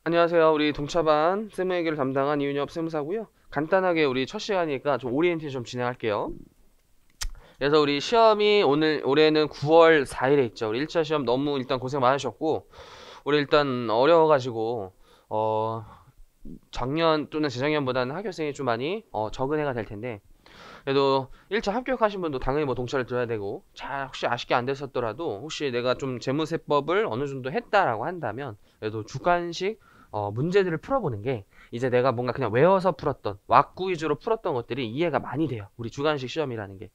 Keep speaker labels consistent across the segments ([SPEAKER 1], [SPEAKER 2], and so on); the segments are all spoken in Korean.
[SPEAKER 1] 안녕하세요. 우리 동차반 세무회계를 담당한 이윤엽 세무사고요. 간단하게 우리 첫 시간이니까 좀 오리엔테이션 좀 진행할게요. 그래서 우리 시험이 올해는 9월 4일에 있죠. 우리 1차 시험 너무 일단 고생 많으셨고, 우리 일단 어려워가지고, 작년 또는 재작년보다는 학교생이 좀 많이 적은 해가 될 텐데, 그래도 1차 합격하신 분도 당연히 뭐 동차를 들어야 되고, 잘 혹시 아쉽게 안 됐었더라도, 혹시 내가 좀 재무세법을 어느 정도 했다라고 한다면, 그래도 주관식 문제들을 풀어보는 게 이제 내가 뭔가 그냥 외워서 풀었던 왁구 위주로 풀었던 것들이 이해가 많이 돼요. 우리 주관식 시험이라는 게.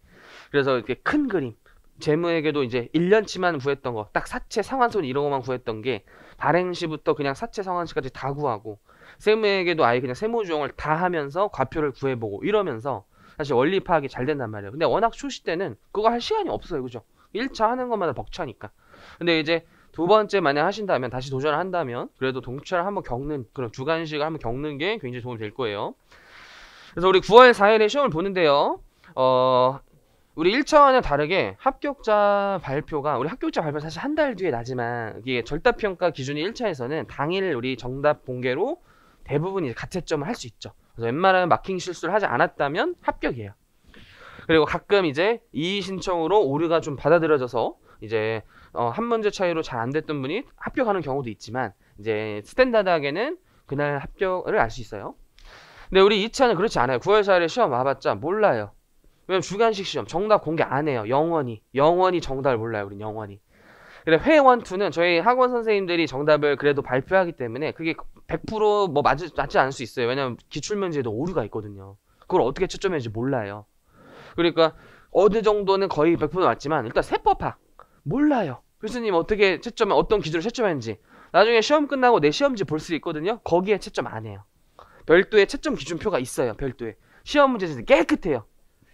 [SPEAKER 1] 그래서 이렇게 큰 그림 재무에게도 이제 1년치만 구했던 거 딱 사채 상환손 이런 것만 구했던 게 발행시부터 그냥 사채 상환시까지 다 구하고 세무에게도 아예 그냥 세무조형을 다 하면서 과표를 구해보고 이러면서 사실 원리 파악이 잘 된단 말이에요. 근데 워낙 초시 때는 그거 할 시간이 없어요. 그죠? 1차 하는 것마다 벅차니까. 근데 이제 두 번째 만약 하신다면 다시 도전을 한다면 그래도 동차를 한번 겪는 그런 주관식을 한번 겪는 게 굉장히 도움이 될 거예요. 그래서 우리 9월 4일에 시험을 보는데요. 우리 1차와는 다르게 합격자 발표가 우리 합격자 발표 사실 한 달 뒤에 나지만 이게 절답평가 기준이 1차에서는 당일 우리 정답 공개로 대부분 이제 가채점을 할 수 있죠. 그래서 웬만하면 마킹 실수를 하지 않았다면 합격이에요. 그리고 가끔 이제 이의 신청으로 오류가 좀 받아들여져서 이제 한 문제 차이로 잘 안 됐던 분이 합격하는 경우도 있지만 이제 스탠다드하게는 그날 합격을 알 수 있어요. 근데 우리 2차는 그렇지 않아요. 9월 4일에 시험 와봤자 몰라요. 왜냐면 주관식 시험 정답 공개 안 해요. 영원히 정답을 몰라요. 우린 영원히. 그래 회원 2는 저희 학원 선생님들이 정답을 그래도 발표하기 때문에 그게 100%뭐 맞지 않을 수 있어요. 왜냐면 기출문제에도 오류가 있거든요. 그걸 어떻게 채점했는지 몰라요. 그러니까 어느 정도는 거의 100% 맞지만 일단 세법학 몰라요. 교수님 어떻게 채점을 어떤 기준으로 채점했는지 나중에 시험 끝나고 내 시험지 볼 수 있거든요. 거기에 채점 안 해요. 별도의 채점 기준표가 있어요. 별도의 시험 문제는 깨끗해요.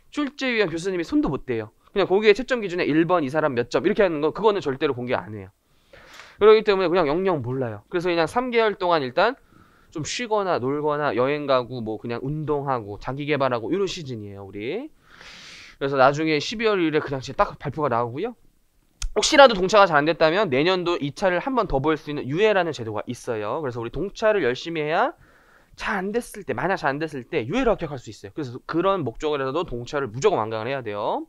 [SPEAKER 1] 출제위원 교수님이 손도 못 대요. 그냥 거기에 채점 기준에 1번 이 사람 몇 점 이렇게 하는 거 그거는 절대로 공개 안 해요. 그렇기 때문에 그냥 영영 몰라요. 그래서 그냥 3개월 동안 일단 좀 쉬거나 놀거나 여행 가고 뭐 그냥 운동하고 자기 개발하고 이런 시즌이에요 우리. 그래서 나중에 12월 1일에 그냥 진짜 딱 발표가 나오고요. 혹시라도 동차가 잘 안 됐다면 내년도 2차를 한 번 더 볼 수 있는 유예라는 제도가 있어요. 그래서 우리 동차를 열심히 해야 잘 안 됐을 때, 만약 잘 안 됐을 때 유예로 합격할 수 있어요. 그래서 그런 목적으로라도 동차를 무조건 완강을 해야 돼요.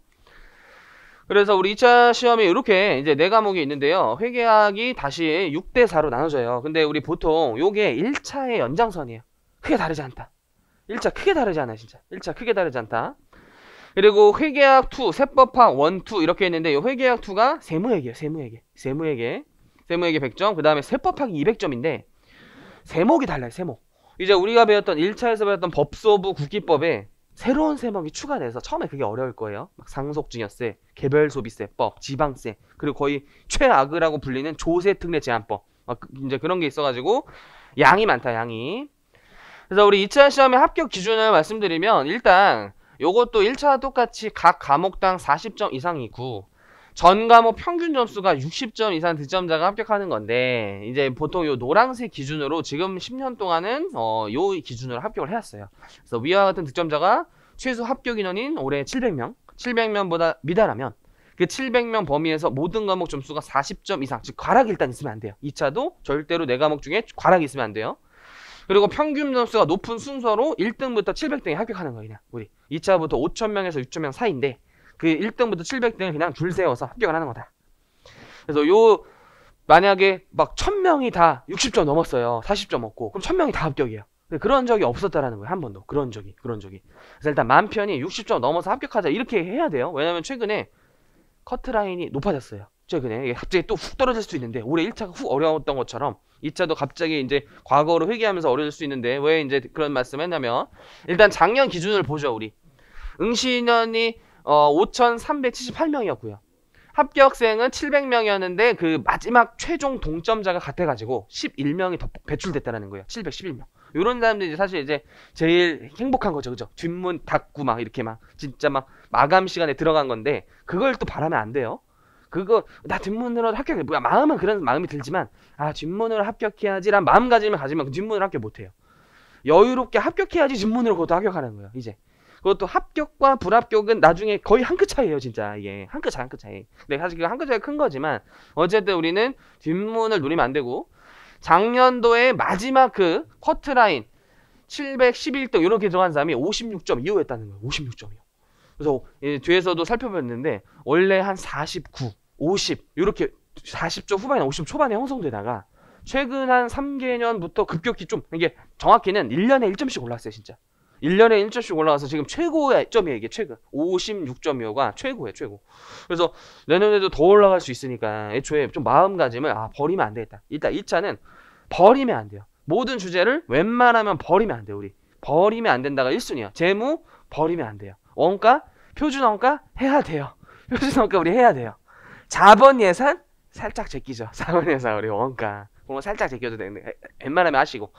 [SPEAKER 1] 그래서 우리 2차 시험이 이렇게 이제 4과목이 있는데요. 회계학이 다시 6대4로 나눠져요. 근데 우리 보통 요게 1차의 연장선이에요. 크게 다르지 않다. 1차 크게 다르지 않아요, 진짜. 1차 크게 다르지 않다. 그리고 회계학 2, 세법학 1, 2 이렇게 했는데 이 회계학 2가 세무회계예요. 세무회계 100점. 그다음에 세법학이 200점인데 세목이 달라요. 세목. 이제 우리가 배웠던 1차에서 배웠던 법소부 국기법에 새로운 세목이 추가돼서 처음에 그게 어려울 거예요. 막 상속증여세, 개별소비세법, 지방세, 그리고 거의 최악이라고 불리는 조세특례 제한법. 막 이제 그런 게 있어가지고 양이 많다. 양이. 그래서 우리 2차 시험의 합격 기준을 말씀드리면 일단 요것도 1차와 똑같이 각 과목당 40점 이상이고 전 과목 평균 점수가 60점 이상 득점자가 합격하는 건데 이제 보통 요 노란색 기준으로 지금 10년 동안은 요 기준으로 합격을 해왔어요. 그래서 위와 같은 득점자가 최소 합격 인원인 올해 700명보다 미달하면 그 700명 범위에서 모든 과목 점수가 40점 이상, 즉 과락이 일단 있으면 안 돼요. 2차도 절대로 4과목 중에 과락이 있으면 안 돼요. 그리고 평균 점수가 높은 순서로 1등부터 700등에 합격하는 거예요. 그냥 우리 2차부터 5,000명에서 6,000명 사이인데 그 1등부터 700등을 그냥 줄 세워서 합격을 하는 거다. 그래서 요 만약에 막 1,000명이 다 60점 넘었어요. 40점 없고 그럼 1,000명이 다 합격이에요. 그런 적이 없었다라는 거예요. 한 번도. 그런 적이. 그래서 일단 맘 편히 60점 넘어서 합격하자 이렇게 해야 돼요. 왜냐면 최근에 커트라인이 높아졌어요. 최근에 갑자기 또 훅 떨어질 수 있는데 올해 1차가 훅 어려웠던 것처럼 2차도 갑자기 이제 과거로 회귀하면서 어려질 수 있는데 왜 이제 그런 말씀을 했냐면 일단 작년 기준을 보죠. 우리 응시인원이 5,378명이었고요. 합격생은 700명이었는데 그 마지막 최종 동점자가 같아가지고 11명이 더 배출됐다는 거예요. 711명. 이런 사람들이 사실 이제 제일 행복한 거죠, 그죠? 뒷문 닫고 막 이렇게 막 진짜 막 마감 시간에 들어간 건데 그걸 또 바라면 안 돼요. 그거 나 뒷문으로 합격해 뭐야 마음은 그런 마음이 들지만 아 뒷문으로 합격해야지란 마음가짐을 가지면 그 뒷문으로 합격 못해요. 여유롭게 합격해야지 뒷문으로 그것도 합격하는 거예요. 이제 그것도 합격과 불합격은 나중에 거의 한 끗 차이에요. 진짜 이게 한 끗 차이. 근데 사실 그 한 끗 차이가 큰 거지만 어쨌든 우리는 뒷문을 노리면 안 되고 작년도에 마지막 그 커트라인 711등 이렇게 들어간 사람이 56.25였다는 거예요. 56점이요. 그래서 뒤에서도 살펴봤는데 원래 한 49, 50 이렇게 40점 후반이나 50점 초반에 형성되다가 최근 한 3개년부터 급격히 좀 이게 정확히는 1년에 1점씩 올랐어요. 진짜 1년에 1점씩 올라가서 지금 최고의 점이에요. 이게 최고 56.25가 최고예요. 최고. 그래서 내년에도 더 올라갈 수 있으니까 애초에 좀 마음가짐을 버리면 안 되겠다. 일단 1차는 버리면 안 돼요. 모든 주제를 웬만하면 버리면 안 돼요. 우리 버리면 안 된다가 1순위야. 재무 버리면 안 돼요. 원가, 표준원가 해야 돼요. 표준원가 우리 해야 돼요. 자본 예산 살짝 제끼죠. 자본 예산 우리 원가 그런 거 살짝 제껴도 되는데 웬만하면 하시고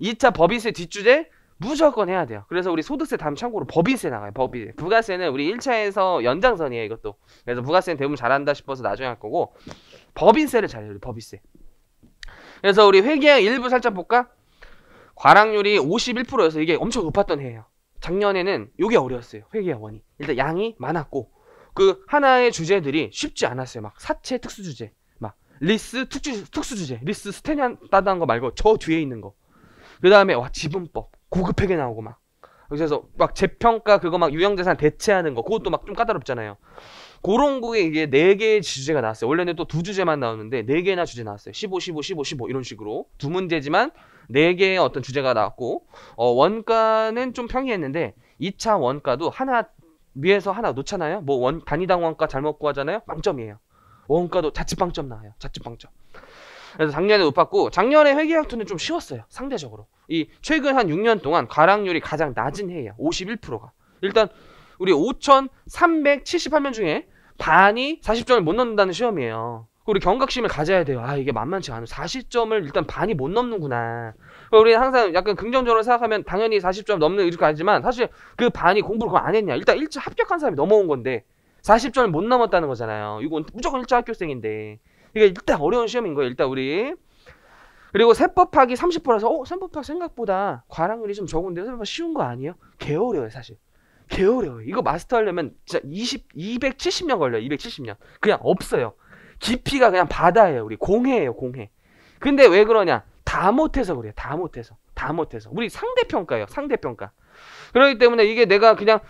[SPEAKER 1] 2차 법인세 뒷주제 무조건 해야 돼요. 그래서 우리 소득세 다음 참고로 법인세 나가요. 법인세. 부가세는 우리 1차에서 연장선이에요. 이것도. 그래서 부가세는 대부분 잘한다 싶어서 나중에 할 거고 법인세를 잘해요. 우리 법인세. 그래서 우리 회계형 일부 살짝 볼까? 과락률이 51%여서 이게 엄청 높았던 해예요. 작년에는 이게 어려웠어요. 회계형 원이. 일단 양이 많았고 그 하나의 주제들이 쉽지 않았어요. 막 사채 특수주제, 막 리스 특수주제, 리스 스탠다드한 거 말고 저 뒤에 있는 거. 그 다음에 지분법 고급 회계 나오고 막 그래서 막 재평가 그거 막 유형자산 대체하는 거 그것도 막 좀 까다롭잖아요. 그런 거에 이게 4개의 주제가 나왔어요. 원래는 또 2주제만 나오는데 4개나 주제 나왔어요. 15, 15, 15, 15 이런 식으로 2문제지만 4개의 어떤 주제가 나왔고 원가는 좀 평이했는데 2차 원가도 하나 위에서 하나 놓잖아요. 뭐 단위당 원가 잘못 구하잖아요. 빵점이에요. 원가도 자칫빵점 나와요. 자칫빵점. 그래서 작년에 높았고 작년에 회계학투는 좀 쉬웠어요. 상대적으로. 이 최근 한 6년 동안 과락률이 가장 낮은 해예요. 51%가. 일단 우리 5,378명 중에 반이 40점을 못 넘는다는 시험이에요. 우리 경각심을 가져야 돼요. 이게 만만치 않아. 40점을 일단 반이 못 넘는구나. 우리 항상 약간 긍정적으로 생각하면 당연히 40점 넘는 이렇게 하지만 사실 그 반이 공부를 그거 안 했냐. 일단 1차 합격한 사람이 넘어온 건데 40점을 못 넘었다는 거잖아요. 이건 무조건 1차 합격생인데. 이게 일단 어려운 시험인 거예요. 일단 우리. 그리고 세법하기 30%라서 세법학 생각보다 과락률이 좀 적은데 세법학 쉬운 거 아니에요? 개 어려워요 사실. 개 어려워요. 이거 마스터하려면 진짜 270년 걸려요. 270년. 그냥 없어요. 깊이가 그냥 바다예요. 우리 공해예요. 공해. 근데 왜 그러냐? 다 못해서 그래요. 다 못해서. 우리 상대평가예요. 상대평가. 그렇기 때문에 이게 내가 그냥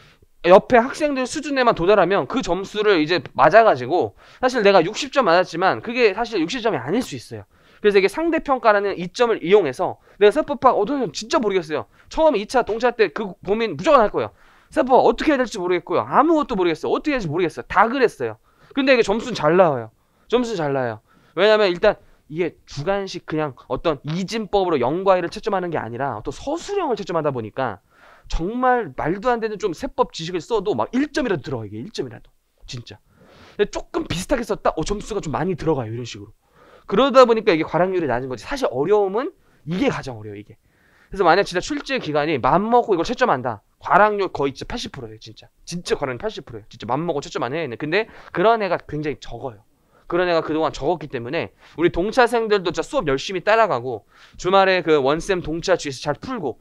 [SPEAKER 1] 옆에 학생들 수준에만 도달하면 그 점수를 이제 맞아가지고 사실 내가 60점 맞았지만 그게 사실 60점이 아닐 수 있어요. 그래서 이게 상대평가라는 이점을 이용해서 내가 세법학 진짜 모르겠어요. 처음에 2차 동차 때 그 고민 무조건 할 거예요. 세법학 어떻게 해야 될지 모르겠고요. 아무것도 모르겠어요. 어떻게 해야 될지 모르겠어요. 다 그랬어요. 근데 이게 점수는 잘 나와요. 점수 잘 나요. 왜냐면 일단 이게 주관식 그냥 어떤 이진법으로 0과 1을 채점하는 게 아니라 또 서술형을 채점하다 보니까 정말 말도 안 되는 좀 세법 지식을 써도 막 1점이라도 들어가요. 이게 1점이라도. 진짜. 근데 조금 비슷하게 썼다? 점수가 좀 많이 들어가요. 이런 식으로. 그러다 보니까 이게 과락률이 낮은 거지. 사실 어려움은 이게 가장 어려워요. 이게. 그래서 만약 진짜 출제 기간이 맘먹고 이걸 채점한다. 과락률 거의 진짜 80%예요. 진짜. 진짜 과락률 80%예요. 진짜 맘먹고 채점 안 해야 돼. 근데 그런 애가 굉장히 적어요. 그런 애가 그동안 적었기 때문에 우리 동차생들도 진짜 수업 열심히 따라가고 주말에 그 원쌤 동차 주에서 잘 풀고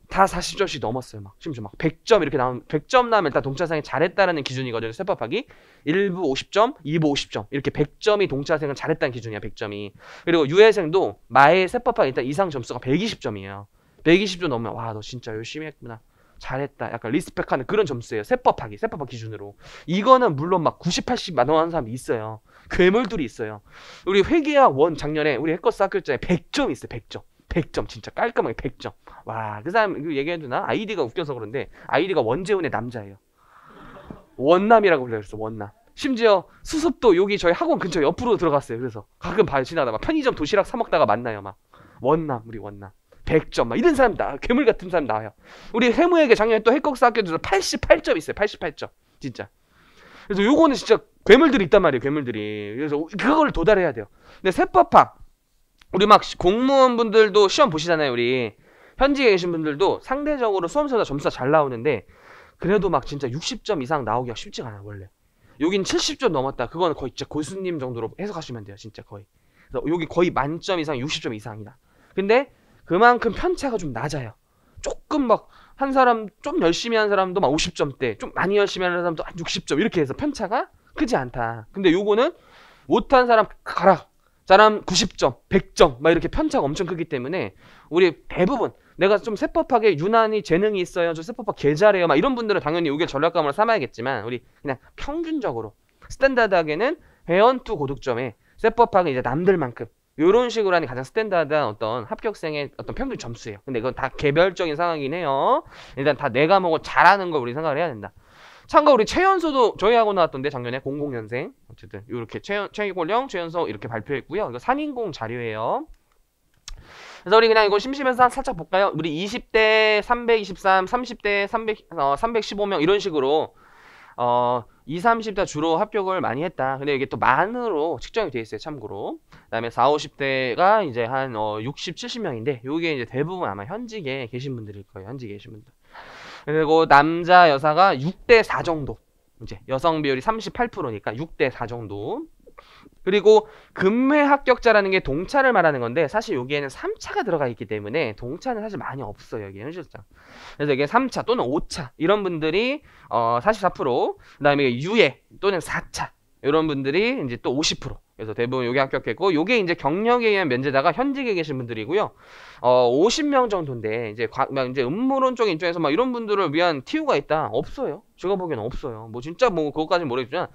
[SPEAKER 1] 다 40점씩 넘었어요. 막 심지어 막 100점 이렇게 나오면 100점 나면 일단 동차생이 잘했다라는 기준이거든요. 세법하기 1부 50점, 2부 50점 이렇게 100점이 동차생은 잘했다는 기준이야. 100점이. 그리고 유해생도 마의 세법하기 일단 이상 점수가 120점이에요. 120점 넘으면 와 너 진짜 열심히 했구나. 잘했다. 약간 리스펙하는 그런 점수예요. 세법하기 기준으로. 이거는 물론 막 90, 80 넘어가는 사람도 있어요. 괴물들이 있어요. 우리 회계학 원 작년에 우리 해커스 학교장에 100점 있어요. 100점. 100점 진짜 깔끔하게 100점. 와, 그 사람 얘기해도 되나? 아이디가 웃겨서 그런데 아이디가 원재훈의 남자예요. 원남이라고 불려요. 원남. 심지어 수습도 여기 저희 학원 근처 옆으로 들어갔어요. 그래서 가끔 봐요. 지나가다 막 편의점 도시락 사 먹다가 만나요. 막 원남 우리 원남 100점 막 이런 사람 나 괴물 같은 사람 나와요. 우리 해무에게 작년에 또 해커스 학교에서 88점 있어요. 88점 진짜. 그래서 요거는 진짜 괴물들이 있단 말이에요. 괴물들이. 그래서 그걸 도달해야 돼요. 근데 세법학 우리 막 공무원분들도 시험 보시잖아요. 우리 현직에 계신 분들도 상대적으로 수험생보다 점수가 잘 나오는데 그래도 막 진짜 60점 이상 나오기가 쉽지가 않아요. 원래 여긴 70점 넘었다. 그거는 거의 진짜 고수님 정도로 해석하시면 돼요. 진짜 거의. 그래서 여기 거의 만점 이상 60점 이상이다. 근데 그만큼 편차가 좀 낮아요. 조금 막 한 사람 좀 열심히 한 사람도 막 50점대, 좀 많이 열심히 하는 사람도 한 60점 이렇게 해서 편차가 크지 않다. 근데 요거는 못한 사람 가라. 사람 90점, 100점 막 이렇게 편차가 엄청 크기 때문에 우리 대부분 내가 좀 세법학에 유난히 재능이 있어요. 저 세법학 개 잘해요. 막 이런 분들은 당연히 이게 전략감으로 삼아야겠지만 우리 그냥 평균적으로 스탠다드하게는 회원투 고득점에 세법학은 이제 남들만큼 이런 식으로 하는 가장 스탠다드한 어떤 합격생의 어떤 평균 점수예요. 근데 이건 다 개별적인 상황이긴 해요. 일단 다 내 과목을 잘하는 걸 우리 생각을 해야 된다. 참고 우리 최연소도 저희하고 나왔던데 작년에 00년생 어쨌든 이렇게 최고령 최연소 이렇게 발표했고요. 이거 산인공 자료예요. 그래서 우리 그냥 이거 심심해서 살짝 볼까요? 우리 20대 323, 30대 315명 이런 식으로 20, 30대 주로 합격을 많이 했다. 근데 이게 또 만으로 측정이 돼 있어요. 참고로. 그다음에 40, 50대가 이제 한 60, 70명인데 요게 이제 대부분 아마 현직에 계신 분들일 거예요. 현직에 계신 분들. 그리고 남자 여사가 6대 4 정도. 이제 여성 비율이 38%니까 6대 4 정도. 그리고 금회 합격자라는 게 동차를 말하는 건데 사실 여기에는 3차가 들어가 있기 때문에 동차는 사실 많이 없어요. 여기 현실상. 그래서 이게 3차 또는 5차 이런 분들이 44%, 그다음에 유예 또는 4차 이런 분들이 이제 또 50%. 그래서 대부분 요게 합격했고 요게 이제 경력에 의한 면제다가 현직에 계신 분들이고요. 50명 정도인데 이제 음모론 쪽인 입장에서 막 이런 분들을 위한 TU가 있다. 없어요. 제가 보기에는 없어요. 뭐 진짜 뭐 그것까지는 모르겠지만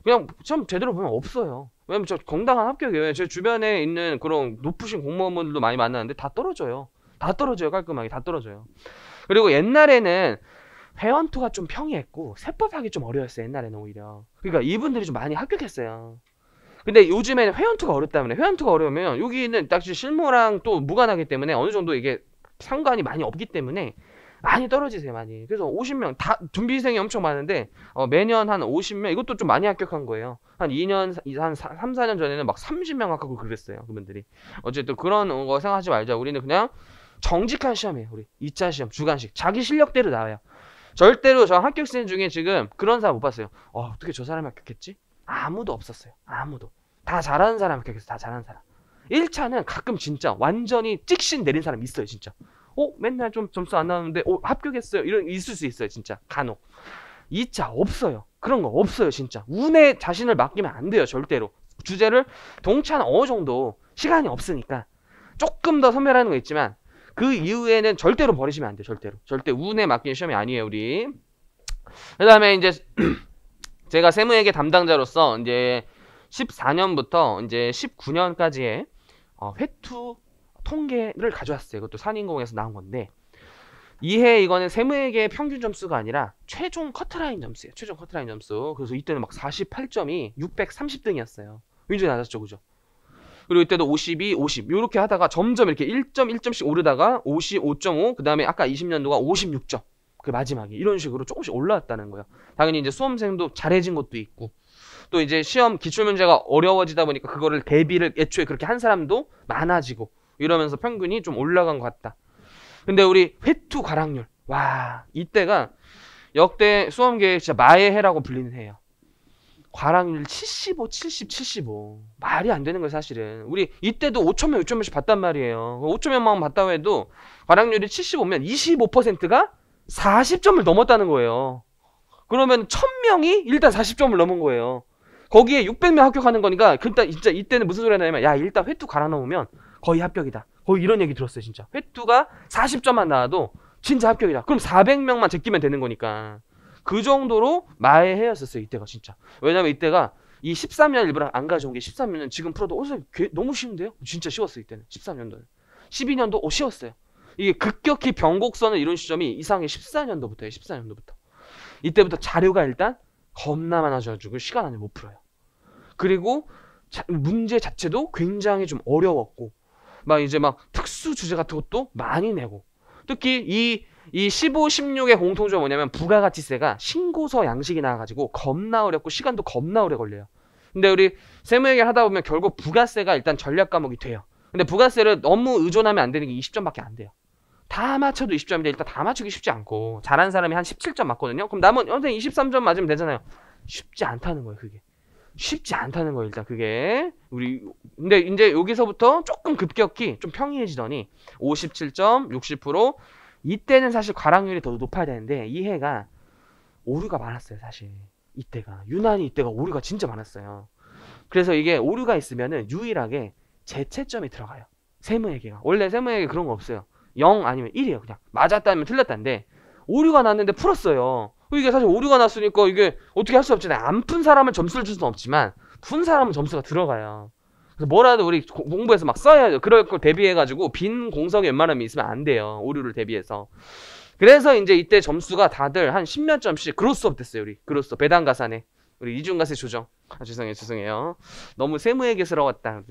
[SPEAKER 1] 그냥 좀 제대로 보면 없어요. 왜냐면 저 건강한 합격이에요. 제 주변에 있는 그런 높으신 공무원분들도 많이 만나는데 다 떨어져요. 다 떨어져요. 깔끔하게 다 떨어져요. 그리고 옛날에는 회원투가 좀 평이했고 세법하기 좀 어려웠어요. 옛날에는 오히려. 그러니까 이분들이 좀 많이 합격했어요. 근데 요즘에는 회원투가 어렵다면 회원투가 어려우면 여기는 딱 실무랑 또 무관하기 때문에 어느 정도 이게 상관이 많이 없기 때문에 많이 떨어지세요. 많이. 그래서 50명 다 준비생이 엄청 많은데 매년 한 50명 이것도 좀 많이 합격한 거예요. 한 2년 한 3, 4년 전에는 막 30명 합격하고 그랬어요. 그분들이. 어쨌든 그런 거 생각하지 말자. 우리는 그냥 정직한 시험이에요. 우리 2차 시험 주관식 자기 실력대로 나와요. 절대로 저 합격생 중에 지금 그런 사람 못 봤어요. 어떻게 저 사람이 합격했지? 아무도 없었어요. 아무도. 다 잘하는 사람 합격했어요. 다 잘하는 사람. 1차는 가끔 진짜 완전히 찍신 내린 사람 있어요. 진짜. 맨날 좀 점수 안 나오는데 합격했어요. 이런 있을 수 있어요. 진짜 간혹. 2차 없어요. 그런 거 없어요. 진짜. 운에 자신을 맡기면 안 돼요. 절대로. 주제를 동차는 어느 정도 시간이 없으니까 조금 더 선별하는 거 있지만 그 이후에는 절대로 버리시면 안 돼요. 절대로. 절대 운에 맡기는 시험이 아니에요. 우리. 그 다음에 이제 제가 세무회계 담당자로서 이제 14년부터 이제 19년까지의 회투 통계를 가져왔어요. 이것도 산인공에서 나온 건데 이해 이거는 세무회계 평균 점수가 아니라 최종 커트라인 점수예요. 최종 커트라인 점수. 그래서 이때는 막 48점이 630등이었어요. 굉장히 낮았죠. 그죠? 그리고 이때도 52, 50 이렇게 하다가 점점 이렇게 1점 1점씩 오르다가 55.5 그 다음에 아까 20년도가 56점 그 마지막에 이런 식으로 조금씩 올라왔다는 거예요. 당연히 이제 수험생도 잘해진 것도 있고 또 이제 시험 기출문제가 어려워지다 보니까 그거를 대비를 애초에 그렇게 한 사람도 많아지고 이러면서 평균이 좀 올라간 것 같다. 근데 우리 회투 과락률 와 이때가 역대 수험계의 진짜 마의 해라고 불리는 해요. 과락률 75, 70, 75 말이 안 되는 거예요. 사실은 우리 이때도 5,000명, 6,000명씩 봤단 말이에요. 5,000명만 봤다고 해도 과락률이 75면 25%가 40점을 넘었다는 거예요. 그러면 1,000명이 일단 40점을 넘은 거예요. 거기에 600명 합격하는 거니까 그러니까 진짜 이때는 무슨 소리 하냐면 야 일단 회투 갈아 넣으면 거의 합격이다. 거의 이런 얘기 들었어요. 진짜 회투가 40점만 나와도 진짜 합격이다. 그럼 400명만 제끼면 되는 거니까 그 정도로 마의 해였었어요. 이때가 진짜. 왜냐면 이때가 이 13년 일부러 안 가져온 게 13년은 지금 풀어도 너무 쉬운데요? 진짜 쉬웠어요. 이때는 13년도는 12년도 쉬웠어요. 이게 급격히 변곡선을 이룬 시점이 이상의 14년도부터예요. 14년도부터 이때부터 자료가 일단 겁나 많아져가지고 시간 안에 못 풀어요. 그리고 문제 자체도 굉장히 좀 어려웠고 막 이제 막 특수 주제 같은 것도 많이 내고 특히 이 15, 16의 공통점이 뭐냐면 부가가치세가 신고서 양식이 나와가지고 겁나 어렵고 시간도 겁나 오래 걸려요. 근데 우리 세무회계를 하다 보면 결국 부가세가 일단 전략 과목이 돼요. 근데 부가세를 너무 의존하면 안 되는 게 20점밖에 안 돼요. 다 맞춰도 20점인데 일단 다 맞추기 쉽지 않고 잘하는 사람이 한 17점 맞거든요. 그럼 남은 선생님 23점 맞으면 되잖아요. 쉽지 않다는 거예요. 그게 쉽지 않다는 거예요. 일단 그게 우리 근데 이제 여기서부터 조금 급격히 좀 평이해지더니 57점 60% 이때는 사실 과락률이 더 높아야 되는데 이 해가 오류가 많았어요. 사실 이때가 유난히 이때가 오류가 진짜 많았어요. 그래서 이게 오류가 있으면은 유일하게 제채점이 들어가요. 세무회계가. 원래 세무회계 그런 거 없어요. 0 아니면 1이에요. 그냥 맞았다면 틀렸다인데 오류가 났는데 풀었어요. 이게 사실 오류가 났으니까 이게 어떻게 할 수 없잖아요. 안 푼 사람은 점수를 줄 수는 없지만 푼 사람은 점수가 들어가요. 그래서 뭐라도 우리 공부해서 막 써야죠. 그럴 걸 대비해가지고 빈 공석이 웬만하면 있으면 안 돼요. 오류를 대비해서. 그래서 이제 이때 점수가 다들 한 10몇 점씩 그로스업 됐어요. 우리 그로스업 배당가산에 우리 이중과세 조정. 아, 죄송해요. 너무 세무회계스러웠다.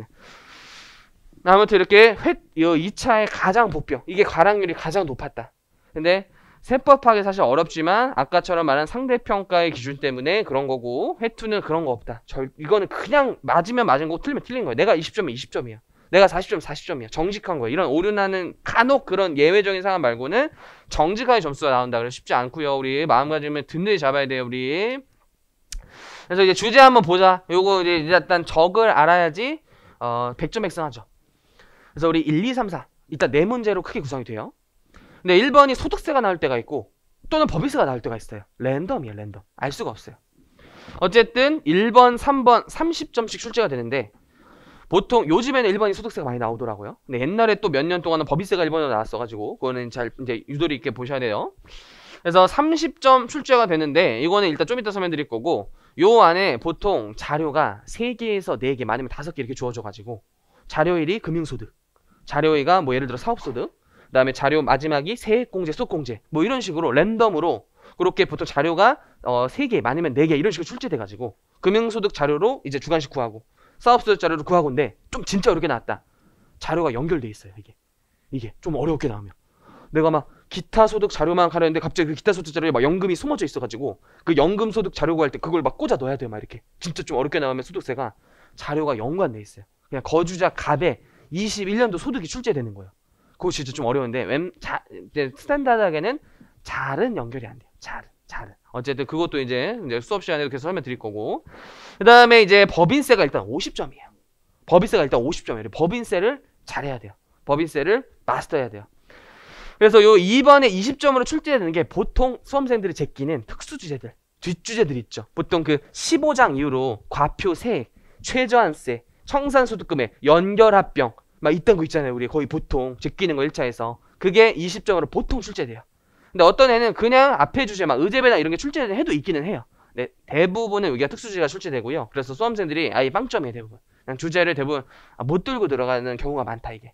[SPEAKER 1] 아무튼 이렇게 2차의 가장 복병, 이게 과락률이 가장 높았다. 근데 세법하기 사실 어렵지만 아까처럼 말한 상대평가의 기준 때문에 그런 거고, 회2는 그런 거 없다. 이거는 그냥 맞으면 맞은 거고 틀리면 틀린 거야. 내가 20점이면 20점이야. 내가 40점 40점이야. 정직한 거야. 이런 오류나는 간혹 그런 예외적인 상황 말고는 정직하게 점수가 나온다. 그래서 쉽지 않고요. 우리 마음가짐을 든든히 잡아야 돼요. 우리. 그래서 이제 주제 한번 보자. 요거 이제 일단 적을 알아야지 100점 백승하죠. 그래서 우리 1, 2, 3, 4 일단 4문제로 크게 구성이 돼요. 근데 1번이 소득세가 나올 때가 있고 또는 법인세가 나올 때가 있어요. 랜덤이에요. 랜덤. 알 수가 없어요. 어쨌든 1번, 3번 30점씩 출제가 되는데 보통 요즘에는 1번이 소득세가 많이 나오더라고요. 근데 옛날에 또 몇 년 동안은 법인세가 1번으로 나왔어가지고 그거는 잘 이제 유도리 있게 보셔야 돼요. 그래서 30점 출제가 되는데 이거는 일단 좀 이따 설명드릴 거고, 요 안에 보통 자료가 3개에서 4개 많으면 5개 이렇게 주어져가지고 자료 1이 금융소득, 자료 2가 뭐 예를 들어 사업소득, 그 다음에 자료 마지막이 세액공제, 수익공제 뭐 이런 식으로 랜덤으로 그렇게 보통 자료가 3개 많으면 4개 이런 식으로 출제돼가지고 금융소득 자료로 이제 주관식 구하고 사업소득 자료로 구하고인데 좀 진짜 어렵게 나왔다. 자료가 연결돼 있어요. 이게 좀 어렵게 나오면 내가 막 기타 소득 자료만 가려는데 갑자기 그 기타 소득 자료에 막 연금이 숨어져 있어가지고 그 연금 소득 자료 구할 때 그걸 막 꽂아 넣어야 돼요. 막 이렇게 진짜 좀 어렵게 나오면 소득세가 자료가 연관돼 있어요. 그냥 거주자 갑에 21년도 소득이 출제되는 거예요. 그거 진짜 좀 어려운데 이제 스탠다드하게는 잘은 연결이 안 돼요. 잘은. 어쨌든 그것도 이제 수업 시간에 계속 설명드릴 거고, 그 다음에 이제 법인세가 일단 50점이에요. 법인세가 일단 50점이에요. 법인세를 잘해야 돼요. 법인세를 마스터해야 돼요. 그래서 요 2번에 20점으로 출제되는 게 보통 수험생들이 제끼는 특수주제들, 뒷주제들 있죠. 보통 그 15장 이후로 과표 세액, 최저한세, 청산소득금액, 연결합병 막 이딴 거 있잖아요. 우리 거의 보통 제끼는 거 1차에서 그게 20점으로 보통 출제돼요. 근데 어떤 애는 그냥 앞에 주제 막 의제배당 이런 게 출제되는 해도 있기는 해요. 네, 대부분은 여기가 특수주제가 출제되고요. 그래서 수험생들이 아예 빵점이에요. 대부분 그냥 주제를 대부분 못 들고 들어가는 경우가 많다 이게.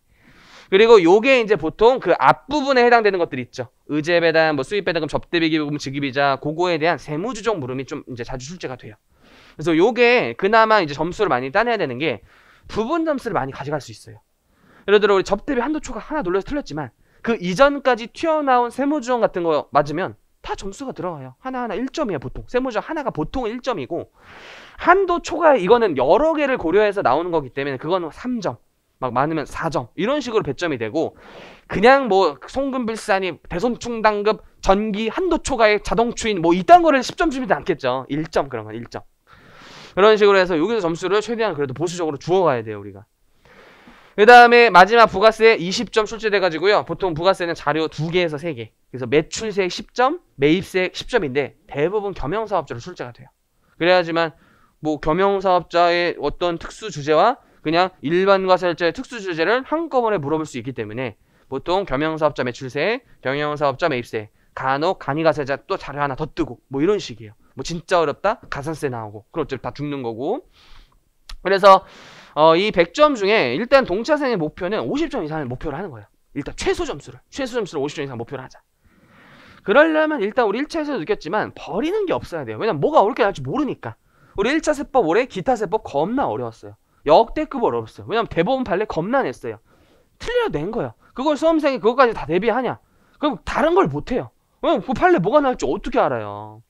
[SPEAKER 1] 그리고 요게 이제 보통 그 앞부분에 해당되는 것들이 있죠. 의제배당, 뭐 수입배당금, 접대비기부금, 지급이자 그거에 대한 세무주종 물음이 좀 이제 자주 출제가 돼요. 그래서 요게 그나마 이제 점수를 많이 따내야 되는 게 부분 점수를 많이 가져갈 수 있어요. 예를 들어 우리 접대비 한도초가 하나 놀라서 틀렸지만 그 이전까지 튀어나온 세무주종 같은 거 맞으면 다 점수가 들어가요. 하나하나 1점이에요. 보통 세무주종 하나가 보통 1점이고 한도초가 이거는 여러 개를 고려해서 나오는 거기 때문에 그거는 3점, 막 많으면 4점 이런 식으로 배점이 되고, 그냥 뭐 송금빌산이 대손충당급 전기 한도초과의 자동추인 뭐 이딴 거를 10점 주면 않겠죠. 1점 그런 건 1점. 그런 식으로 해서 여기서 점수를 최대한 그래도 보수적으로 주어가야 돼요. 우리가. 그 다음에 마지막 부가세 20점 출제돼가지고요. 보통 부가세는 자료 2개에서 3개. 그래서 매출세액 10점, 매입세액 10점인데 대부분 겸용사업자로 출제가 돼요. 그래야지만 뭐 겸용사업자의 어떤 특수 주제와 그냥 일반 과세자의 특수 주제를 한꺼번에 물어볼 수 있기 때문에 보통 겸용사업자 매출세, 겸용사업자 매입세, 간혹 간이가세자 또 자료 하나 더 뜨고 뭐 이런 식이에요. 뭐 진짜 어렵다? 가산세 나오고 그럼 어차피 다 죽는 거고. 그래서 이 100점 중에 일단 동차생의 목표는 50점 이상을 목표로 하는 거예요. 일단 최소 점수를 50점 이상 목표로 하자. 그러려면 일단 우리 1차에서도 느꼈지만 버리는 게 없어야 돼요. 왜냐면 뭐가 어렵게 나올지 모르니까. 우리 1차 세법 올해 기타 세법 겁나 어려웠어요. 역대급 어려웠어요. 왜냐면 대법원 판례 겁나 냈어요. 틀려 낸 거예요. 그걸 수험생이 그것까지 다 대비하냐? 그럼 다른 걸 못해요. 왜냐면 그 판례 뭐가 나올지 어떻게 알아요.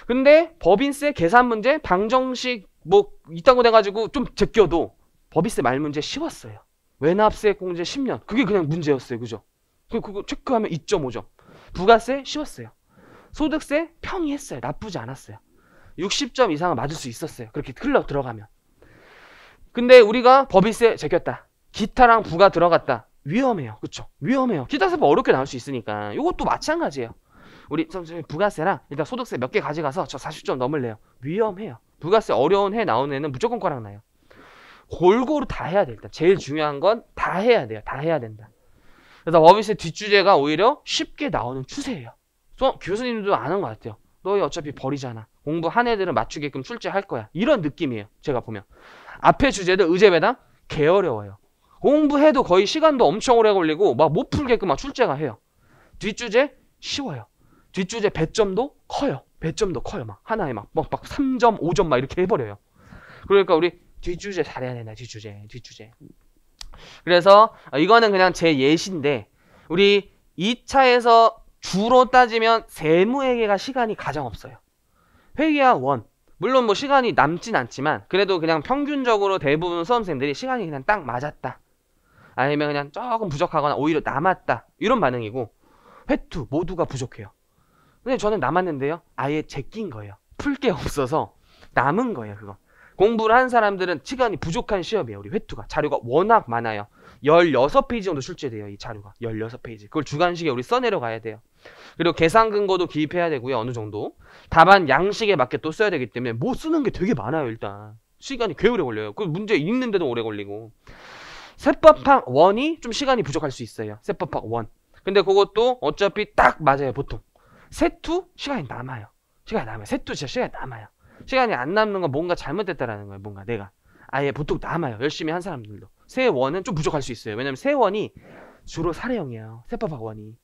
[SPEAKER 1] 근데 법인세 계산 문제, 방정식 뭐 이딴 거 돼가지고 좀 제껴도 법인세 말 문제 쉬웠어요. 외납세 공제 10년 그게 그냥 문제였어요. 그죠? 그거 체크하면 2.5점. 부가세 쉬웠어요. 소득세 평이했어요. 나쁘지 않았어요. 60점 이상은 맞을 수 있었어요. 그렇게 흘러 들어가면. 근데 우리가 법인세 제꼈다. 기타랑 부가 들어갔다. 위험해요. 그쵸? 위험해요. 기타세법 어렵게 나올 수 있으니까. 이것도 마찬가지예요. 우리 부가세랑 일단 소득세 몇 개 가져가서 저 40점 넘을래요. 위험해요. 부가세 어려운 해 나오는 애는 무조건 꽝락 나요. 골고루 다 해야 돼. 일단 제일 중요한 건 다 해야 돼요. 다 해야 된다. 그래서 워빗의 뒷주제가 오히려 쉽게 나오는 추세예요. 교수님도 아는 것 같아요. 너희 어차피 버리잖아. 공부 한 애들은 맞추게끔 출제할 거야. 이런 느낌이에요. 제가 보면. 앞에 주제들 의제배당 개 어려워요. 공부해도 거의 시간도 엄청 오래 걸리고 막 못 풀게끔 막 출제가 해요. 뒷주제 쉬워요. 뒷주제 배점도 커요. 배점도 커요. 막 하나에 막 3점, 5점 막 이렇게 해버려요. 그러니까 우리 뒷주제 잘해야 된다. 뒷주제. 그래서 이거는 그냥 제 예시인데 우리 2차에서 주로 따지면 세무회계가 시간이 가장 없어요. 회계학 1 물론 뭐 시간이 남진 않지만 그래도 그냥 평균적으로 대부분 수험생들이 시간이 그냥 딱 맞았다. 아니면 그냥 조금 부족하거나 오히려 남았다. 이런 반응이고 회2 모두가 부족해요. 근데 저는 남았는데요. 아예 제낀 거예요. 풀 게 없어서 남은 거예요. 그거. 공부를 한 사람들은 시간이 부족한 시험이에요. 우리 회2가. 자료가 워낙 많아요. 16페이지 정도 출제돼요. 이 자료가. 16페이지. 그걸 주관식에 우리 써내려가야 돼요. 그리고 계산 근거도 기입해야 되고요. 어느 정도. 답안 양식에 맞게 또 써야 되기 때문에 뭐 쓰는 게 되게 많아요. 일단. 시간이 꽤 오래 걸려요. 그 문제 읽는데도 오래 걸리고. 세법학 1이 좀 시간이 부족할 수 있어요. 세법학 1. 근데 그것도 어차피 딱 맞아요. 보통. 세2 시간이 남아요. 세2 진짜 시간이 남아요. 시간이 안 남는 건 뭔가 잘못됐다라는 거예요. 뭔가 내가. 아예 보통 남아요. 열심히 한 사람들도. 세1은 좀 부족할 수 있어요. 왜냐면 세1이 주로 사례형이에요. 세법학 1이.